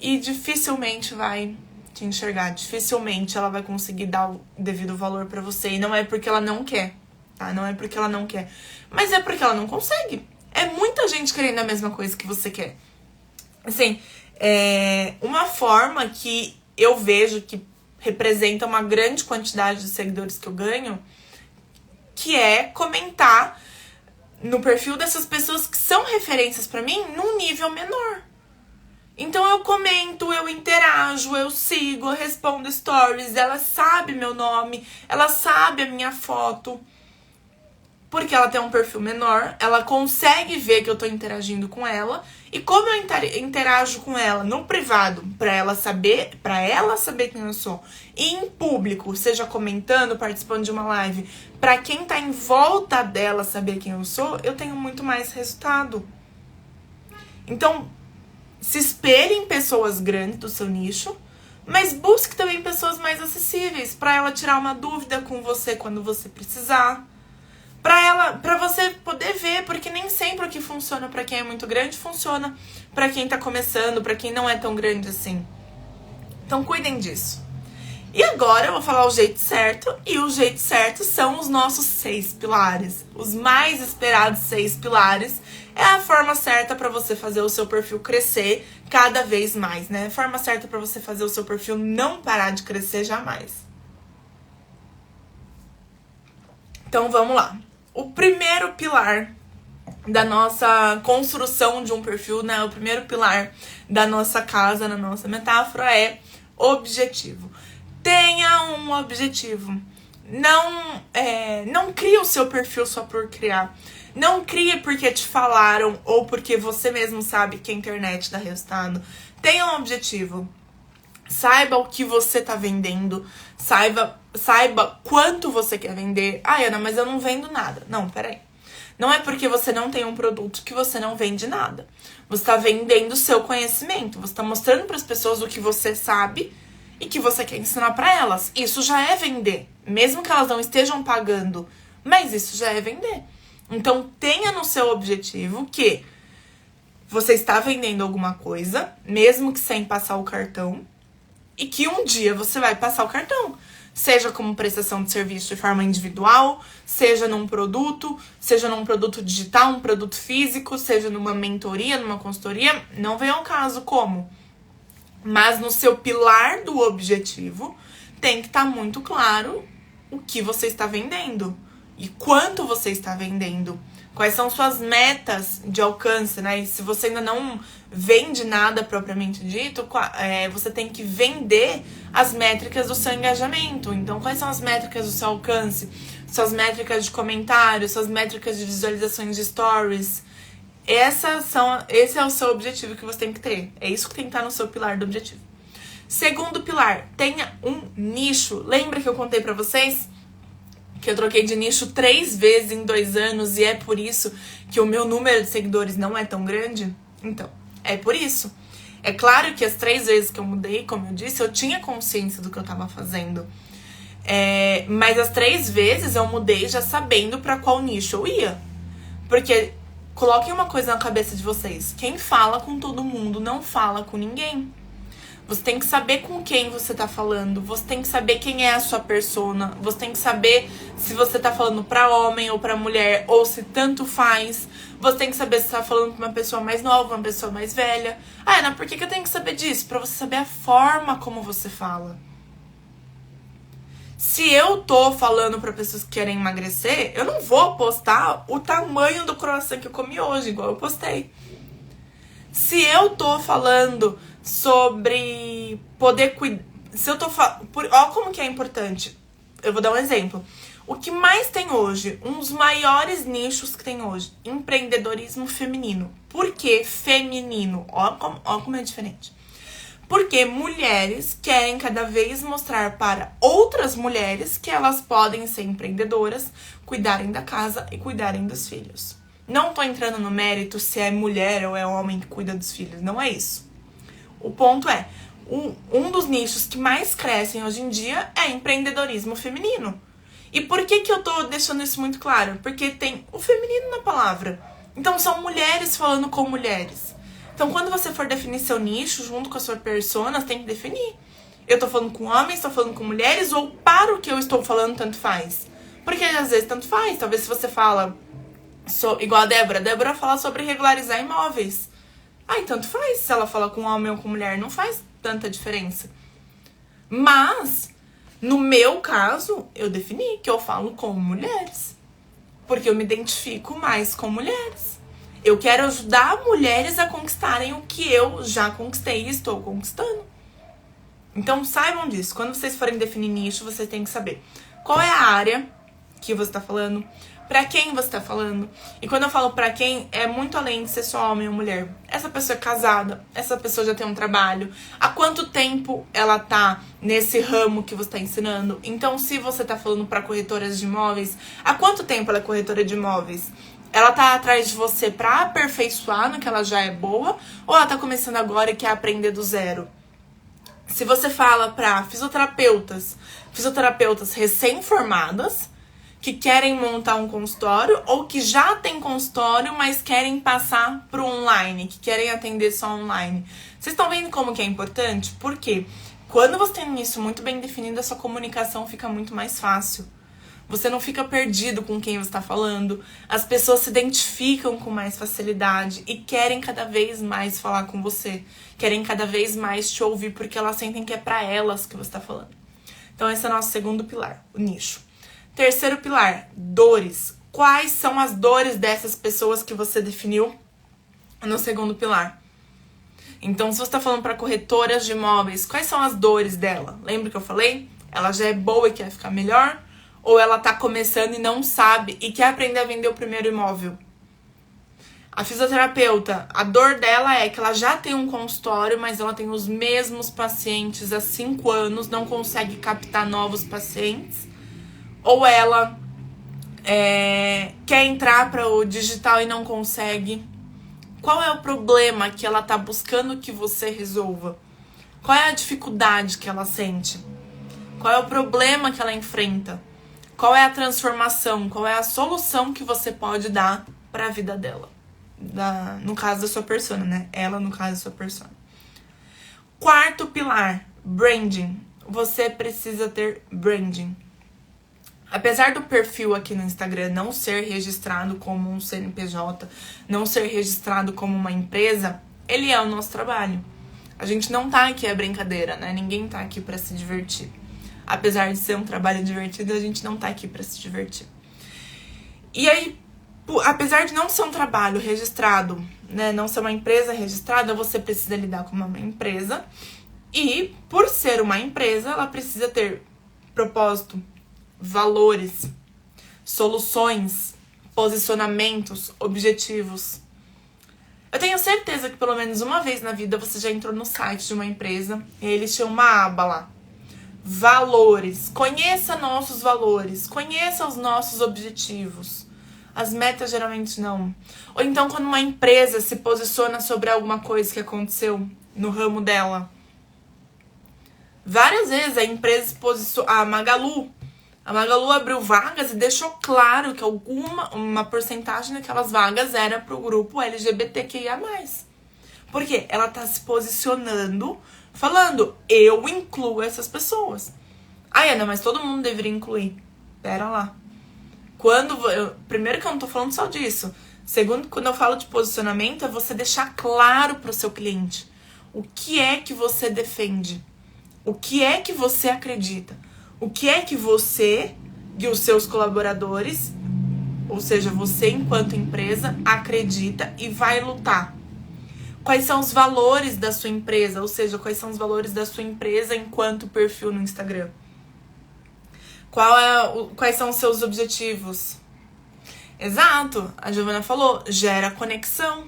e dificilmente vai te enxergar. Dificilmente ela vai conseguir dar o devido valor pra você. E não é porque ela não quer, tá? Não é porque ela não quer. Mas é porque ela não consegue. É muita gente querendo a mesma coisa que você quer. Assim, uma forma que eu vejo que representa uma grande quantidade de seguidores que eu ganho, que é comentar no perfil dessas pessoas que são referências pra mim num nível menor. Então eu comento, eu interajo, eu sigo, eu respondo stories, ela sabe meu nome, ela sabe a minha foto. Porque ela tem um perfil menor, ela consegue ver que eu tô interagindo com ela. E como eu interajo com ela no privado, pra ela saber quem eu sou, e em público, seja comentando, participando de uma live, pra quem tá em volta dela saber quem eu sou, eu tenho muito mais resultado. Então, se espelhe em pessoas grandes do seu nicho, mas busque também pessoas mais acessíveis, pra ela tirar uma dúvida com você quando você precisar. Pra você poder ver, porque nem sempre o que funciona pra quem é muito grande funciona pra quem tá começando, pra quem não é tão grande assim. Então cuidem disso. E agora eu vou falar o jeito certo, e o jeito certo são os nossos 6 pilares. Os mais esperados 6 pilares é a forma certa pra você fazer o seu perfil crescer cada vez mais, né? A forma certa pra você fazer o seu perfil não parar de crescer jamais. Então vamos lá. O primeiro pilar da nossa construção de um perfil, né? O primeiro pilar da nossa casa, na nossa metáfora, é objetivo. Tenha um objetivo. Não crie o seu perfil só por criar. Não crie porque te falaram ou porque você mesmo sabe que a internet dá resultado. Tenha um objetivo. Saiba o que você tá vendendo. Saiba quanto você quer vender. Ah, Ana, mas eu não vendo nada. Não, peraí. Não é porque você não tem um produto que você não vende nada. Você tá vendendo o seu conhecimento. Você tá mostrando para as pessoas o que você sabe e que você quer ensinar para elas. Isso já é vender. Mesmo que elas não estejam pagando. Mas isso já é vender. Então, tenha no seu objetivo que você está vendendo alguma coisa, mesmo que sem passar o cartão. E que um dia você vai passar o cartão. Seja como prestação de serviço de forma individual, seja num produto digital, um produto físico, seja numa mentoria, numa consultoria, não vem ao caso como. Mas no seu pilar do objetivo, tem que estar muito claro o que você está vendendo e quanto você está vendendo. Quais são suas metas de alcance, né? E se você ainda não vende nada propriamente dito, você tem que vender as métricas do seu engajamento. Então, quais são as métricas do seu alcance? Suas métricas de comentários, suas métricas de visualizações de stories. Esse é o seu objetivo que você tem que ter. É isso que tem que estar no seu pilar do objetivo. Segundo pilar, tenha um nicho. Lembra que eu contei pra vocês que eu troquei de nicho 3 vezes em 2 anos e é por isso que o meu número de seguidores não é tão grande? Então, é por isso. É claro que as 3 vezes que eu mudei, como eu disse, eu tinha consciência do que eu tava fazendo. Mas as 3 vezes eu mudei já sabendo pra qual nicho eu ia. Porque, coloquem uma coisa na cabeça de vocês. Quem fala com todo mundo não fala com ninguém. Você tem que saber com quem você tá falando. Você tem que saber quem é a sua persona. Você tem que saber se você tá falando pra homem ou pra mulher, ou se tanto faz. Você tem que saber se tá falando pra uma pessoa mais nova, uma pessoa mais velha. Ah, Ana, por que eu tenho que saber disso? Pra você saber a forma como você fala. Se eu tô falando pra pessoas que querem emagrecer, eu não vou postar o tamanho do croissant que eu comi hoje, igual eu postei. Se eu tô falando sobre poder cuidar... Se eu tô falando... Olha como que é importante. Eu vou dar um exemplo. O que mais tem hoje, um dos maiores nichos que tem hoje, empreendedorismo feminino. Por que feminino? Olha como é diferente. Porque mulheres querem cada vez mostrar para outras mulheres que elas podem ser empreendedoras, cuidarem da casa e cuidarem dos filhos. Não tô entrando no mérito se é mulher ou é homem que cuida dos filhos, não é isso. O ponto é, um dos nichos que mais crescem hoje em dia é empreendedorismo feminino. E por que eu tô deixando isso muito claro? Porque tem o feminino na palavra. Então são mulheres falando com mulheres. Então quando você for definir seu nicho junto com a sua persona, você tem que definir. Eu tô falando com homens, tô falando com mulheres, ou para o que eu estou falando tanto faz? Porque às vezes tanto faz. Talvez se você fala, igual a Débora fala sobre regularizar imóveis. Aí tanto faz, se ela fala com homem ou com mulher, não faz tanta diferença. Mas, no meu caso, eu defini que eu falo com mulheres. Porque eu me identifico mais com mulheres. Eu quero ajudar mulheres a conquistarem o que eu já conquistei e estou conquistando. Então saibam disso. Quando vocês forem definir nicho, vocês têm que saber qual é a área que você está falando, pra quem você tá falando. E quando eu falo pra quem, é muito além de ser só homem ou mulher. Essa pessoa é casada, essa pessoa já tem um trabalho. Há quanto tempo ela tá nesse ramo que você tá ensinando? Então, se você tá falando pra corretoras de imóveis, há quanto tempo ela é corretora de imóveis? Ela tá atrás de você pra aperfeiçoar no que ela já é boa? Ou ela tá começando agora e quer aprender do zero? Se você fala pra fisioterapeutas recém-formadas, que querem montar um consultório ou que já tem consultório, mas querem passar pro online, que querem atender só online. Vocês estão vendo como que é importante? Porque quando você tem isso muito bem definido, a sua comunicação fica muito mais fácil. Você não fica perdido com quem você está falando. As pessoas se identificam com mais facilidade e querem cada vez mais falar com você. Querem cada vez mais te ouvir porque elas sentem que é para elas que você está falando. Então esse é o nosso segundo pilar, o nicho. Terceiro pilar, dores. Quais são as dores dessas pessoas que você definiu no segundo pilar? Então, se você está falando para corretoras de imóveis, quais são as dores dela? Lembra que eu falei? Ela já é boa e quer ficar melhor? Ou ela está começando e não sabe e quer aprender a vender o primeiro imóvel? A fisioterapeuta, a dor dela é que ela já tem um consultório, mas ela tem os mesmos pacientes há 5 anos, não consegue captar novos pacientes. Ou ela quer entrar para o digital e não consegue. Qual é o problema que ela está buscando que você resolva? Qual é a dificuldade que ela sente? Qual é o problema que ela enfrenta? Qual é a transformação? Qual é a solução que você pode dar para a vida dela? No caso da sua persona, né? Ela no caso da sua persona. Quarto pilar, branding. Você precisa ter branding. Apesar do perfil aqui no Instagram não ser registrado como um CNPJ, não ser registrado como uma empresa, ele é o nosso trabalho. A gente não tá aqui, é brincadeira, né? Ninguém tá aqui pra se divertir. Apesar de ser um trabalho divertido, a gente não tá aqui pra se divertir. E aí, apesar de não ser um trabalho registrado, né? Não ser uma empresa registrada, você precisa lidar com uma empresa. E, por ser uma empresa, ela precisa ter propósito, valores, soluções, posicionamentos, objetivos. Eu tenho certeza que pelo menos uma vez na vida você já entrou no site de uma empresa e eles tinham uma aba lá. Valores. Conheça nossos valores. Conheça os nossos objetivos. As metas geralmente não. Ou então quando uma empresa se posiciona sobre alguma coisa que aconteceu no ramo dela. Várias vezes a empresa se posicionou. A Magalu abriu vagas e deixou claro que uma porcentagem daquelas vagas era pro grupo LGBTQIA+. Por quê? Ela tá se posicionando, falando, eu incluo essas pessoas. Ai, Ana, mas todo mundo deveria incluir. Pera lá. Primeiro que eu não tô falando só disso. Segundo, quando eu falo de posicionamento, é você deixar claro pro seu cliente o que é que você defende. O que é que você acredita. O que é que você e os seus colaboradores, ou seja, você enquanto empresa, acredita e vai lutar? Quais são os valores da sua empresa, ou seja, quais são os valores da sua empresa enquanto perfil no Instagram? Quais são os seus objetivos? Exato, a Giovana falou, gera conexão.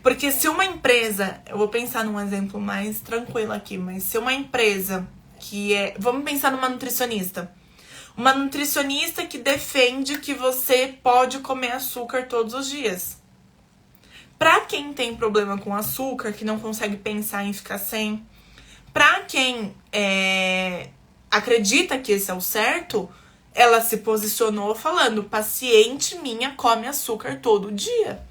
Porque se uma empresa, eu vou pensar num exemplo mais tranquilo aqui, mas se uma empresa vamos pensar numa nutricionista. Uma nutricionista que defende que você pode comer açúcar todos os dias. Pra quem tem problema com açúcar, que não consegue pensar em ficar sem, pra quem acredita que esse é o certo, ela se posicionou falando, paciente minha come açúcar todo dia.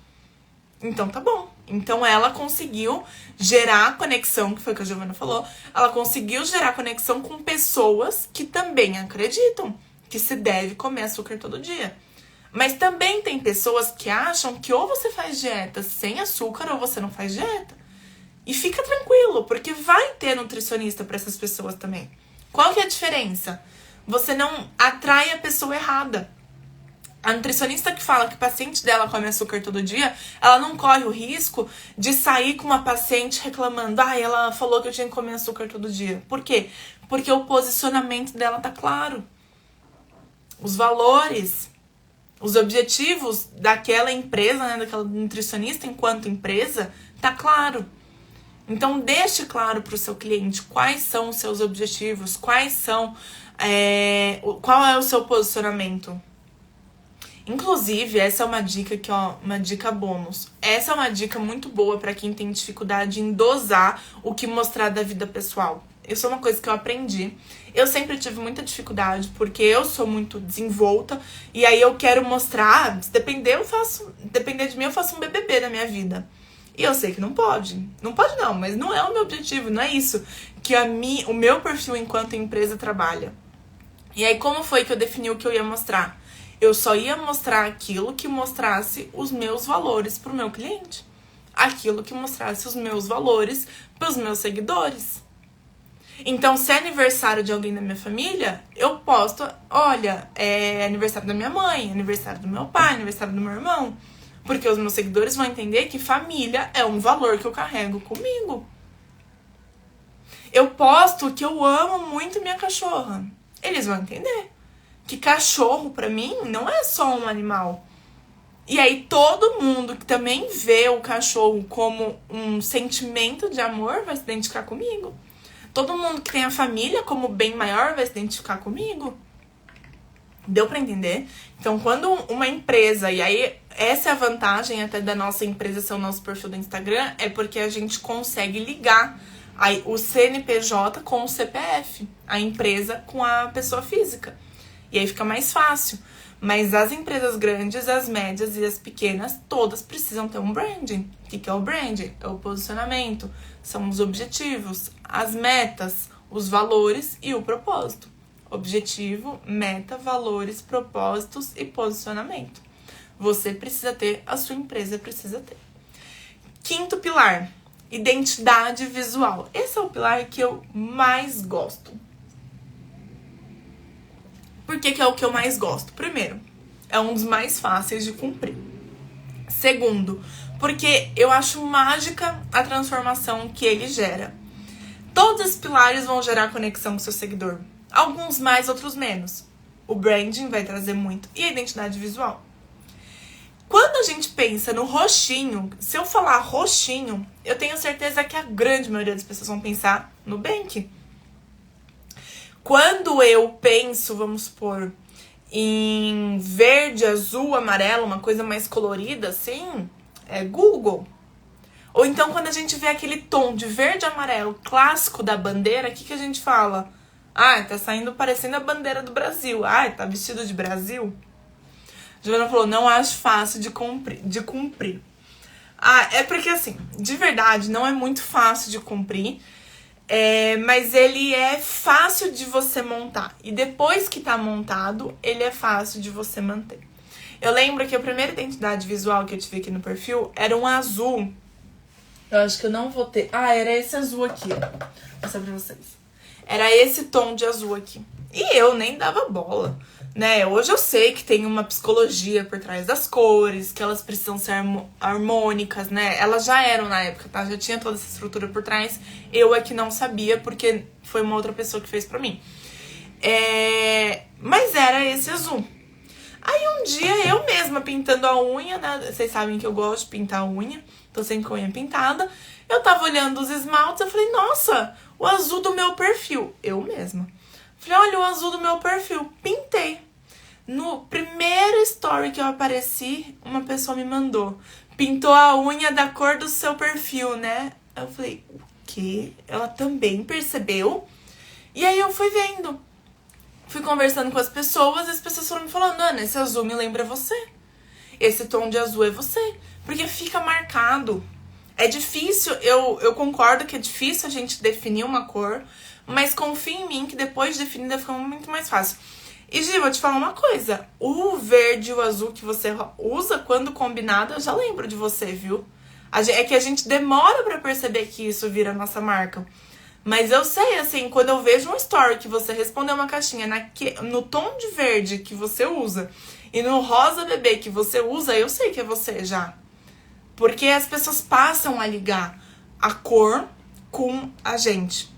Então tá bom. Então ela conseguiu gerar conexão, que foi o que a Giovana falou, ela conseguiu gerar conexão com pessoas que também acreditam que se deve comer açúcar todo dia. Mas também tem pessoas que acham que ou você faz dieta sem açúcar ou você não faz dieta. E fica tranquilo, porque vai ter nutricionista para essas pessoas também. Qual que é a diferença? Você não atrai a pessoa errada. A nutricionista que fala que o paciente dela come açúcar todo dia, ela não corre o risco de sair com uma paciente reclamando: ela falou que eu tinha que comer açúcar todo dia. Por quê? Porque o posicionamento dela tá claro. Os valores, os objetivos daquela empresa, né, daquela nutricionista enquanto empresa, tá claro. Então, deixe claro para o seu cliente quais são os seus objetivos, qual é o seu posicionamento. Inclusive, essa é uma dica aqui, ó, uma dica bônus. Essa é uma dica muito boa para quem tem dificuldade em dosar o que mostrar da vida pessoal. Isso é uma coisa que eu aprendi. Eu sempre tive muita dificuldade, porque eu sou muito desenvolta, e aí eu quero mostrar, se depender de mim, eu faço um BBB da minha vida. E eu sei que não pode. Não pode não, mas não é o meu objetivo, não é isso que o meu perfil enquanto empresa trabalha. E aí, como foi que eu defini o que eu ia mostrar? Eu só ia mostrar aquilo que mostrasse os meus valores pro meu cliente. Aquilo que mostrasse os meus valores pros meus seguidores. Então, se é aniversário de alguém da minha família, eu posto, olha, é aniversário da minha mãe, aniversário do meu pai, aniversário do meu irmão. Porque os meus seguidores vão entender que família é um valor que eu carrego comigo. Eu posto que eu amo muito minha cachorra. Eles vão entender que cachorro, pra mim, não é só um animal. E aí todo mundo que também vê o cachorro como um sentimento de amor vai se identificar comigo. Todo mundo que tem a família como bem maior vai se identificar comigo. Deu pra entender? Então, quando uma empresa, e aí essa é a vantagem até da nossa empresa ser o nosso perfil do Instagram, é porque a gente consegue ligar aí o CNPJ com o CPF, a empresa com a pessoa física. E aí fica mais fácil. Mas as empresas grandes, as médias e as pequenas, todas precisam ter um branding. O que é o branding? É o posicionamento, são os objetivos, as metas, os valores e o propósito. Objetivo, meta, valores, propósitos e posicionamento. Você precisa ter, a sua empresa precisa ter. Quinto pilar, identidade visual. Esse é o pilar que eu mais gosto. Por que é o que eu mais gosto? Primeiro, é um dos mais fáceis de cumprir. Segundo, porque eu acho mágica a transformação que ele gera. Todos os pilares vão gerar conexão com o seu seguidor. Alguns mais, outros menos. O branding vai trazer muito. E a identidade visual. Quando a gente pensa no roxinho, se eu falar roxinho, eu tenho certeza que a grande maioria das pessoas vão pensar no Nubank. Quando eu penso, vamos supor, em verde, azul, amarelo, uma coisa mais colorida, assim, é Google. Ou então, quando a gente vê aquele tom de verde e amarelo clássico da bandeira, o que a gente fala? Tá saindo parecendo a bandeira do Brasil. Tá vestido de Brasil. Giovana falou, não acho fácil de cumprir. É porque, assim, de verdade, não é muito fácil de cumprir. Mas ele é fácil de você montar. E depois que tá montado, ele é fácil de você manter. Eu lembro que a primeira identidade visual que eu tive aqui no perfil era um azul. Eu acho que eu não vou ter... era esse azul aqui, ó. Vou mostrar pra vocês. Era esse tom de azul aqui. E eu nem dava bola, né? Hoje eu sei que tem uma psicologia por trás das cores, que elas precisam ser harmônicas, né? Elas já eram na época, tá? Já tinha toda essa estrutura por trás. Eu é que não sabia, porque foi uma outra pessoa que fez pra mim. Mas era esse azul. Aí um dia eu mesma pintando a unha, né? Vocês sabem que eu gosto de pintar a unha. Tô sempre com a unha pintada. Eu tava olhando os esmaltes, eu falei, nossa, o azul do meu perfil. Eu mesma. Falei, olha o azul do meu perfil. Pintei. No primeiro story que eu apareci, uma pessoa me mandou. Pintou a unha da cor do seu perfil, né? Eu falei, o quê? Ela também percebeu? E aí eu fui vendo. Fui conversando com as pessoas e as pessoas foram me falando, Ana, esse azul me lembra você. Esse tom de azul é você. Porque fica marcado. É difícil, eu concordo que é difícil a gente definir uma cor, mas confia em mim que depois de definida fica muito mais fácil. E, Gi, vou te falar uma coisa. O verde e o azul que você usa, quando combinado, eu já lembro de você, viu? É que a gente demora pra perceber que isso vira nossa marca. Mas eu sei, assim, quando eu vejo um story que você respondeu uma caixinha no tom de verde que você usa e no rosa bebê que você usa, eu sei que é você já. Porque as pessoas passam a ligar a cor com a gente.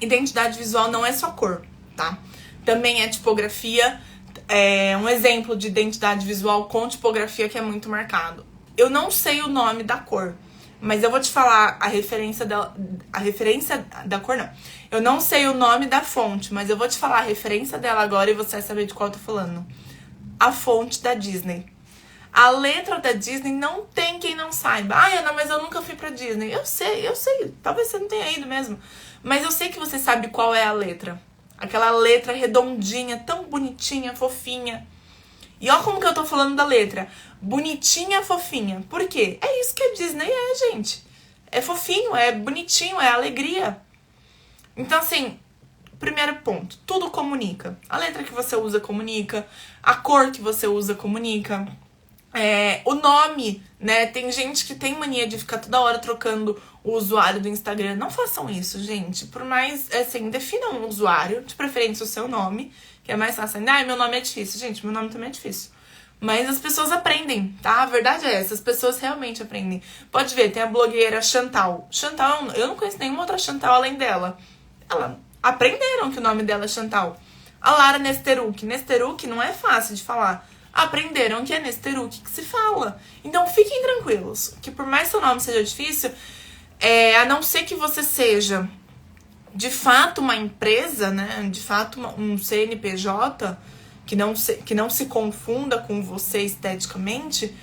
Identidade visual não é só cor, tá? Também é tipografia. É um exemplo de identidade visual com tipografia que é muito marcado. Eu não sei o nome da cor, mas eu vou te falar a referência da cor, não. Eu não sei o nome da fonte, mas eu vou te falar a referência dela agora e você vai saber de qual eu tô falando. A fonte da Disney. A letra da Disney não tem quem não saiba. Ai, Ana, mas eu nunca fui pra Disney. Eu sei. Talvez você não tenha ido mesmo. Mas eu sei que você sabe qual é a letra. Aquela letra redondinha, tão bonitinha, fofinha. E ó como que eu tô falando da letra. Bonitinha, fofinha. Por quê? É isso que a Disney é, gente. É fofinho, é bonitinho, é alegria. Então, assim, primeiro ponto. Tudo comunica. A letra que você usa comunica. A cor que você usa comunica. O nome, né? Tem gente que tem mania de ficar toda hora trocando o usuário do Instagram. Não façam isso, gente. Por mais, assim, definam um usuário, de preferência o seu nome, que é mais fácil. Ai, meu nome é difícil. Gente, meu nome também é difícil. Mas as pessoas aprendem, tá? A verdade é essa, as pessoas realmente aprendem. Pode ver, tem a blogueira Chantal. Chantal, eu não conheço nenhuma outra Chantal além dela. Ela aprenderam que o nome dela é Chantal. A Lara Nesteruk. Nesteruk não é fácil de falar. Aprenderam que é Nesteruk que se fala. Então fiquem tranquilos, que por mais que seu nome seja difícil, a não ser que você seja de fato uma empresa, né? De fato um CNPJ, que não se confunda com você esteticamente,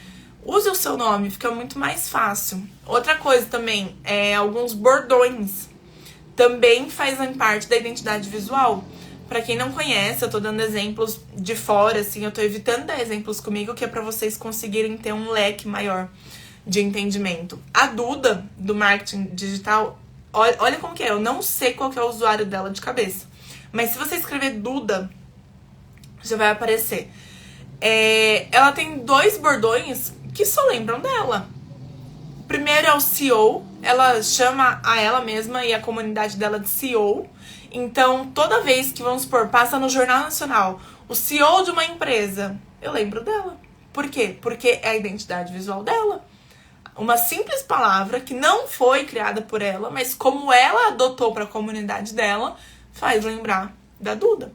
use o seu nome, fica muito mais fácil. Outra coisa também, alguns bordões também fazem parte da identidade visual. Pra quem não conhece, eu tô dando exemplos de fora, assim, eu tô evitando dar exemplos comigo, que é pra vocês conseguirem ter um leque maior de entendimento. A Duda, do marketing digital, olha como que é, eu não sei qual que é o usuário dela de cabeça. Mas se você escrever Duda, já vai aparecer. Ela tem 2 bordões que só lembram dela. O primeiro é o CEO, ela chama a ela mesma e a comunidade dela de CEO. Então, toda vez que, vamos supor, passa no Jornal Nacional o CEO de uma empresa, eu lembro dela. Por quê? Porque é a identidade visual dela. Uma simples palavra que não foi criada por ela, mas como ela adotou para a comunidade dela, faz lembrar da Duda.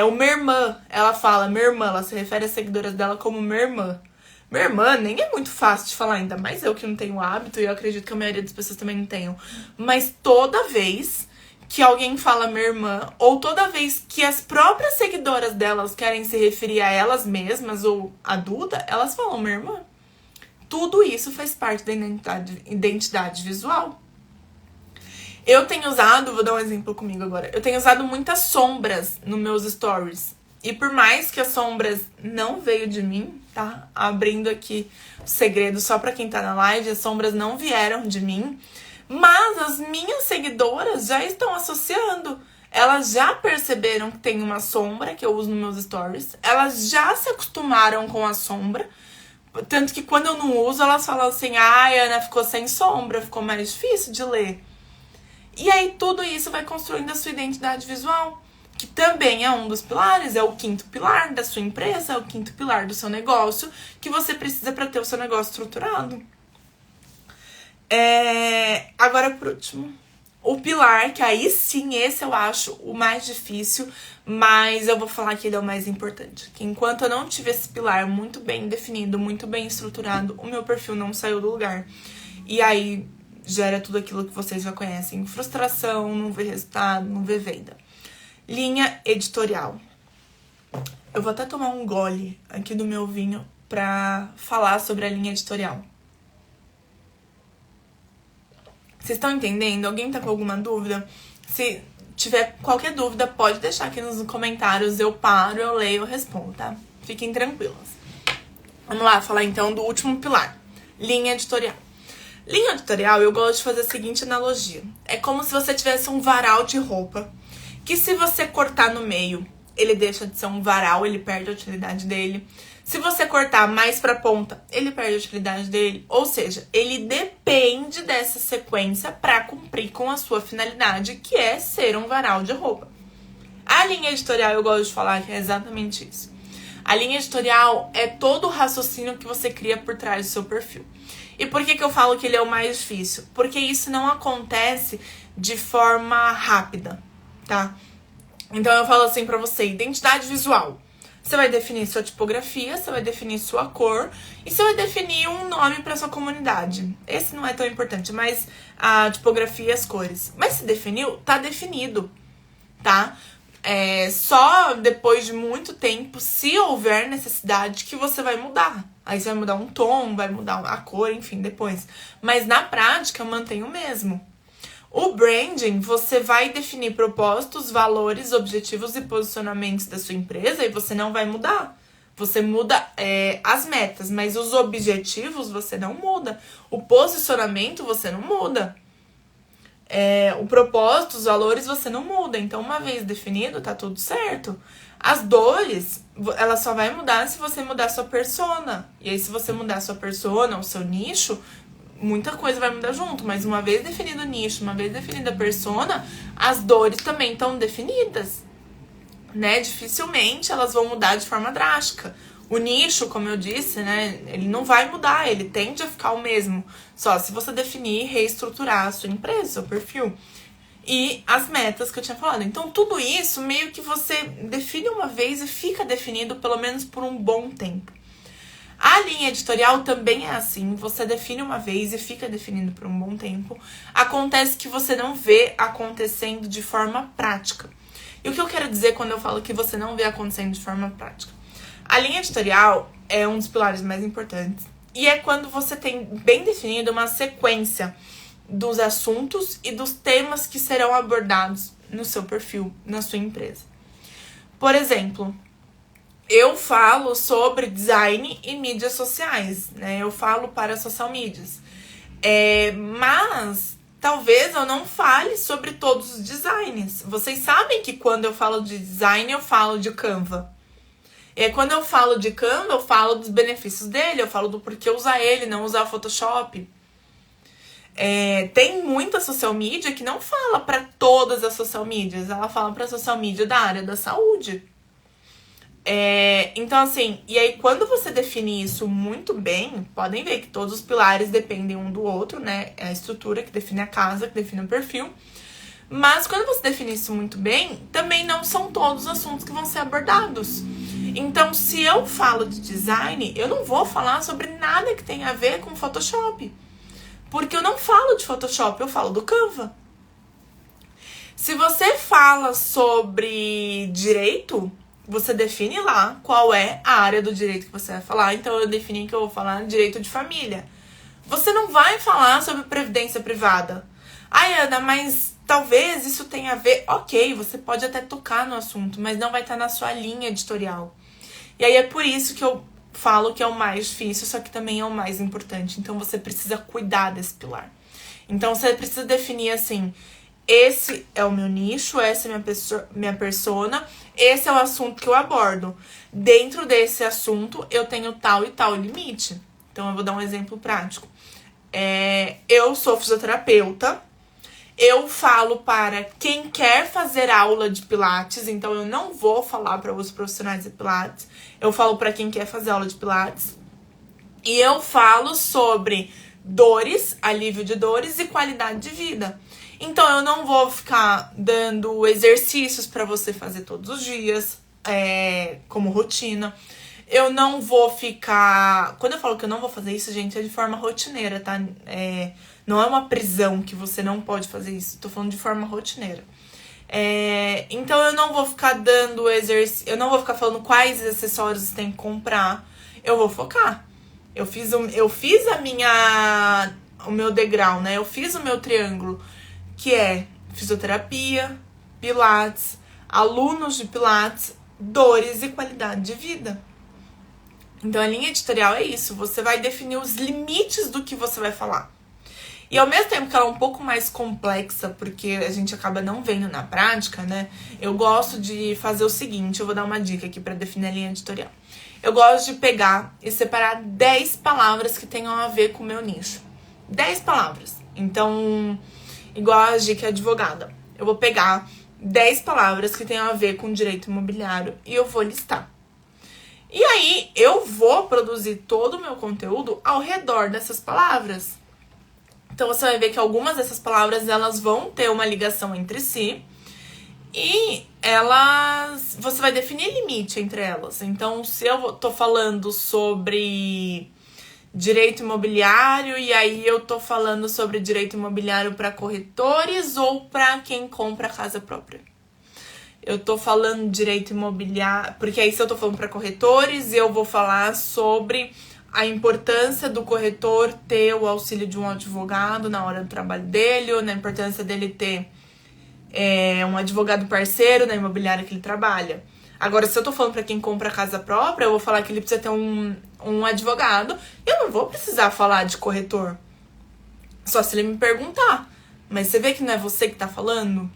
O minha irmã, ela fala minha irmã, ela se refere às seguidoras dela como minha irmã. Minha irmã nem é muito fácil de falar, ainda mais eu que não tenho hábito, e eu acredito que a maioria das pessoas também não tenham. Mas toda vez que alguém fala minha irmã, ou toda vez que as próprias seguidoras delas querem se referir a elas mesmas, ou a Duda, elas falam minha irmã. Tudo isso faz parte da identidade visual. Eu tenho usado, vou dar um exemplo comigo agora, eu tenho usado muitas sombras nos meus stories. E por mais que as sombras não veio de mim, tá? Abrindo aqui o segredo só pra quem tá na live, as sombras não vieram de mim. Mas as minhas seguidoras já estão associando. Elas já perceberam que tem uma sombra que eu uso nos meus stories. Elas já se acostumaram com a sombra. Tanto que quando eu não uso, elas falam assim, ai, Ana, ficou sem sombra, ficou mais difícil de ler. E aí tudo isso vai construindo a sua identidade visual, que também é um dos pilares, é o 5º pilar da sua empresa, é o 5º pilar do seu negócio, que você precisa para ter o seu negócio estruturado. Agora, por último, o pilar, que aí sim, esse eu acho o mais difícil, mas eu vou falar que ele é o mais importante. Que enquanto eu não tiver esse pilar muito bem definido, muito bem estruturado, o meu perfil não saiu do lugar. E aí gera tudo aquilo que vocês já conhecem. Frustração, não vê resultado, não vê venda. Linha editorial. Eu vou até tomar um gole aqui do meu vinho pra falar sobre a linha editorial. Vocês estão entendendo? Alguém tá com alguma dúvida? Se tiver qualquer dúvida, pode deixar aqui nos comentários. Eu paro, eu leio, eu respondo, tá? Fiquem tranquilos. Vamos lá, falar então do último pilar. Linha editorial. Linha editorial, eu gosto de fazer a seguinte analogia. É como se você tivesse um varal de roupa, que se você cortar no meio, ele deixa de ser um varal, ele perde a utilidade dele. Se você cortar mais pra ponta, ele perde a utilidade dele. Ou seja, ele depende dessa sequência pra cumprir com a sua finalidade, que é ser um varal de roupa. A linha editorial, eu gosto de falar que é exatamente isso. A linha editorial é todo o raciocínio que você cria por trás do seu perfil. E por que eu falo que ele é o mais difícil? Porque isso não acontece de forma rápida, tá? Então eu falo assim pra você, identidade visual. Você vai definir sua tipografia, você vai definir sua cor e você vai definir um nome pra sua comunidade. Esse não é tão importante, mas a tipografia e as cores. Mas se definiu, tá definido, tá? Só depois de muito tempo, se houver necessidade, que você vai mudar. Aí você vai mudar um tom, vai mudar a cor, enfim, depois. Mas na prática, mantém o mesmo. O branding, você vai definir propósitos, valores, objetivos e posicionamentos da sua empresa e você não vai mudar. Você muda as metas, mas os objetivos você não muda. O posicionamento você não muda. O propósito, os valores você não muda. Então, uma vez definido, tá tudo certo. As dores, ela só vai mudar se você mudar sua persona. E aí, se você mudar sua persona, o seu nicho, muita coisa vai mudar junto, mas uma vez definido o nicho, uma vez definida a persona, as dores também estão definidas, né? Dificilmente elas vão mudar de forma drástica. O nicho, como eu disse, né? Ele não vai mudar, ele tende a ficar o mesmo. Só se você definir e reestruturar a sua empresa, seu perfil. E as metas que eu tinha falado. Então, tudo isso meio que você define uma vez e fica definido pelo menos por um bom tempo. A linha editorial também é assim, você define uma vez e fica definindo por um bom tempo. Acontece que você não vê acontecendo de forma prática. E o que eu quero dizer quando eu falo que você não vê acontecendo de forma prática? A linha editorial é um dos pilares mais importantes. E é quando você tem bem definido uma sequência dos assuntos e dos temas que serão abordados no seu perfil, na sua empresa. Por exemplo, eu falo sobre design e mídias sociais, né? Eu falo para social medias. Mas talvez eu não fale sobre todos os designs. Vocês sabem que quando eu falo de design, eu falo de Canva. E aí, quando eu falo de Canva, eu falo dos benefícios dele, eu falo do porquê usar ele, não usar o Photoshop. Tem muita social media que não fala para todas as social medias, ela fala para social media da área da saúde. Então, assim, e aí quando você define isso muito bem, podem ver que todos os pilares dependem um do outro, né? É a estrutura que define a casa, que define o perfil. Mas quando você define isso muito bem, também não são todos os assuntos que vão ser abordados. Então, se eu falo de design, eu não vou falar sobre nada que tenha a ver com Photoshop. Porque eu não falo de Photoshop, eu falo do Canva. Se você fala sobre direito, você define lá qual é a área do direito que você vai falar. Então, eu defini que eu vou falar direito de família. Você não vai falar sobre previdência privada. Ai, Ana, mas talvez isso tenha a ver... Ok, você pode até tocar no assunto, mas não vai estar na sua linha editorial. E aí é por isso que eu falo que é o mais difícil, só que também é o mais importante. Então, você precisa cuidar desse pilar. Então, você precisa definir assim... Esse é o meu nicho, essa é minha persona, esse é o assunto que eu abordo. Dentro desse assunto, eu tenho tal e tal limite. Então, eu vou dar um exemplo prático. Eu sou fisioterapeuta, eu falo para quem quer fazer aula de pilates, então eu não vou falar para os profissionais de pilates, eu falo para quem quer fazer aula de pilates. E eu falo sobre dores, alívio de dores e qualidade de vida. Então, eu não vou ficar dando exercícios para você fazer todos os dias, como rotina. Eu não vou ficar... Quando eu falo que eu não vou fazer isso, gente, é de forma rotineira, tá? Não é uma prisão que você não pode fazer isso. Tô falando de forma rotineira. Então, eu não vou ficar dando exercício... Eu não vou ficar falando quais acessórios você tem que comprar. Eu vou focar. Eu fiz o meu degrau, né? Eu fiz o meu triângulo, que é fisioterapia, pilates, alunos de pilates, dores e qualidade de vida. Então, a linha editorial é isso. Você vai definir os limites do que você vai falar. E ao mesmo tempo que ela é um pouco mais complexa, porque a gente acaba não vendo na prática, né? Eu gosto de fazer o seguinte, eu vou dar uma dica aqui pra definir a linha editorial. Eu gosto de pegar e separar 10 palavras que tenham a ver com o meu nicho. 10 palavras. Então, igual a dica advogada. Eu vou pegar 10 palavras que tenham a ver com direito imobiliário e eu vou listar. E aí, eu vou produzir todo o meu conteúdo ao redor dessas palavras. Então, você vai ver que algumas dessas palavras, elas vão ter uma ligação entre si. E você vai definir limite entre elas. Então, se eu tô falando sobre direito imobiliário, e aí eu tô falando sobre direito imobiliário para corretores ou para quem compra casa própria. Eu tô falando direito imobiliário, porque aí se eu tô falando para corretores, eu vou falar sobre a importância do corretor ter o auxílio de um advogado na hora do trabalho dele, ou na importância dele ter um advogado parceiro na imobiliária que ele trabalha. Agora, se eu tô falando para quem compra casa própria, eu vou falar que ele precisa ter um advogado, e eu não vou precisar falar de corretor. Só se ele me perguntar. Mas você vê que não é você que tá falando?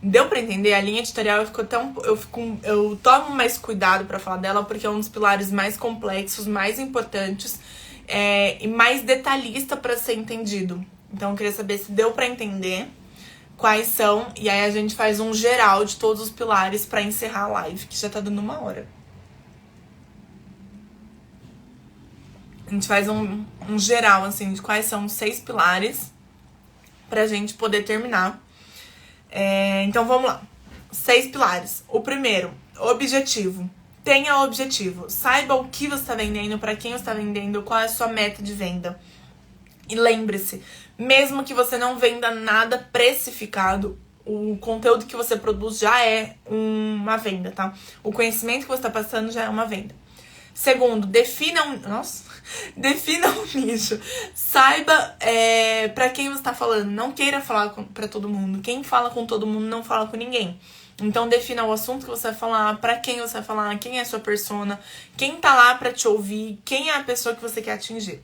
Deu pra entender? A linha editorial eu tomo mais cuidado pra falar dela, porque é um dos pilares mais complexos, mais importantes e mais detalhista pra ser entendido. Então eu queria saber se deu pra entender quais são, e aí a gente faz um geral de todos os pilares pra encerrar a live, que já tá dando 1 hora. A gente faz um geral, assim, de quais são os 6 pilares pra gente poder terminar. Então vamos lá. 6 pilares. O primeiro, objetivo. Tenha objetivo. Saiba o que você está vendendo, para quem você está vendendo, qual é a sua meta de venda. E lembre-se, mesmo que você não venda nada precificado, o conteúdo que você produz já é uma venda, tá? O conhecimento que você está passando já é uma venda. Segundo, defina um nicho. Saiba pra quem você tá falando. Não queira falar pra todo mundo. Quem fala com todo mundo não fala com ninguém. Então defina o assunto que você vai falar, pra quem você vai falar, quem é a sua persona, quem tá lá pra te ouvir, quem é a pessoa que você quer atingir.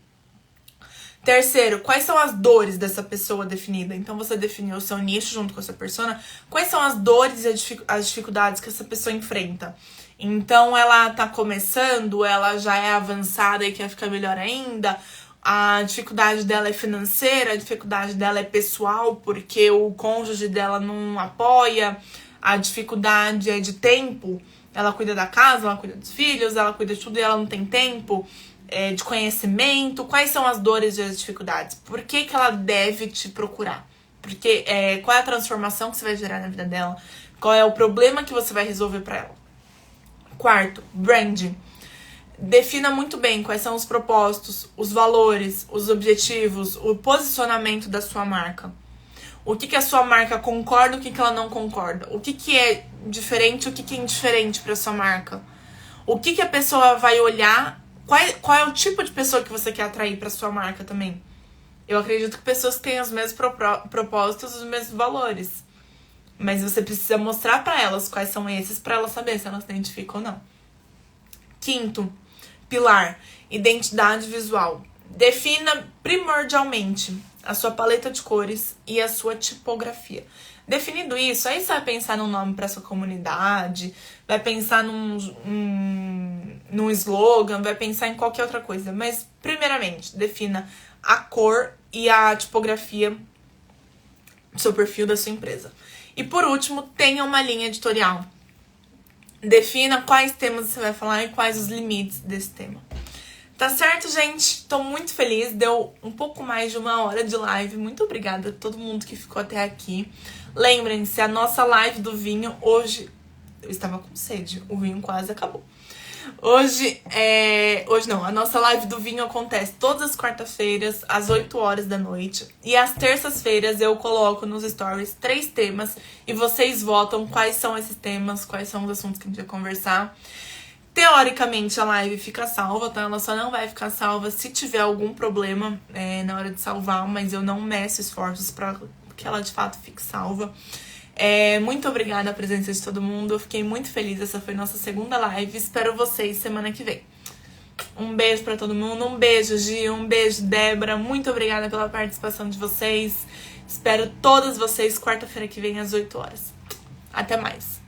Terceiro, quais são as dores dessa pessoa definida? Então você definiu o seu nicho junto com a sua persona. Quais são as dores e as dificuldades que essa pessoa enfrenta? Então ela tá começando, ela já é avançada e quer ficar melhor ainda. A dificuldade dela é financeira, a dificuldade dela é pessoal, porque o cônjuge dela não apoia. A dificuldade é de tempo, ela cuida da casa, ela cuida dos filhos, ela cuida de tudo e ela não tem tempo. De conhecimento, quais são as dores e as dificuldades? Por que ela deve te procurar? Porque qual é a transformação que você vai gerar na vida dela? Qual é o problema que você vai resolver para ela? Quarto, branding. Defina muito bem quais são os propósitos, os valores, os objetivos, o posicionamento da sua marca. O que a sua marca concorda, o que ela não concorda. O que é diferente, o que é indiferente para sua marca. O que a pessoa vai olhar. Qual é o tipo de pessoa que você quer atrair para sua marca também? Eu acredito que pessoas que têm os mesmos propósitos, os mesmos valores. Mas você precisa mostrar para elas quais são esses para elas saber se elas se identificam ou não. Quinto pilar, identidade visual. Defina primordialmente a sua paleta de cores e a sua tipografia. Definido isso, aí você vai pensar num nome para sua comunidade, vai pensar num slogan, vai pensar em qualquer outra coisa. Mas, primeiramente, defina a cor e a tipografia do seu perfil, da sua empresa. E, por último, tenha uma linha editorial. Defina quais temas você vai falar e quais os limites desse tema. Tá certo, gente? Tô muito feliz. Deu um pouco mais de 1 hora de live. Muito obrigada a todo mundo que ficou até aqui. Lembrem-se, a nossa live do vinho hoje... Eu estava com sede. O vinho quase acabou. Hoje não. A nossa live do vinho acontece todas as quartas-feiras, às 8 horas da noite. E às terças-feiras eu coloco nos stories 3 temas. E vocês votam quais são esses temas, quais são os assuntos que a gente vai conversar. Teoricamente a live fica salva, tá? Ela só não vai ficar salva se tiver algum problema na hora de salvar, mas eu não meço esforços pra que ela de fato fique salva. Muito obrigada a presença de todo mundo, eu fiquei muito feliz, essa foi nossa segunda live, espero vocês semana que vem. Um beijo pra todo mundo. Um beijo, Gi. Um beijo, Débora. Muito obrigada pela participação de vocês. Espero todas vocês quarta-feira que vem às 8 horas. Até mais.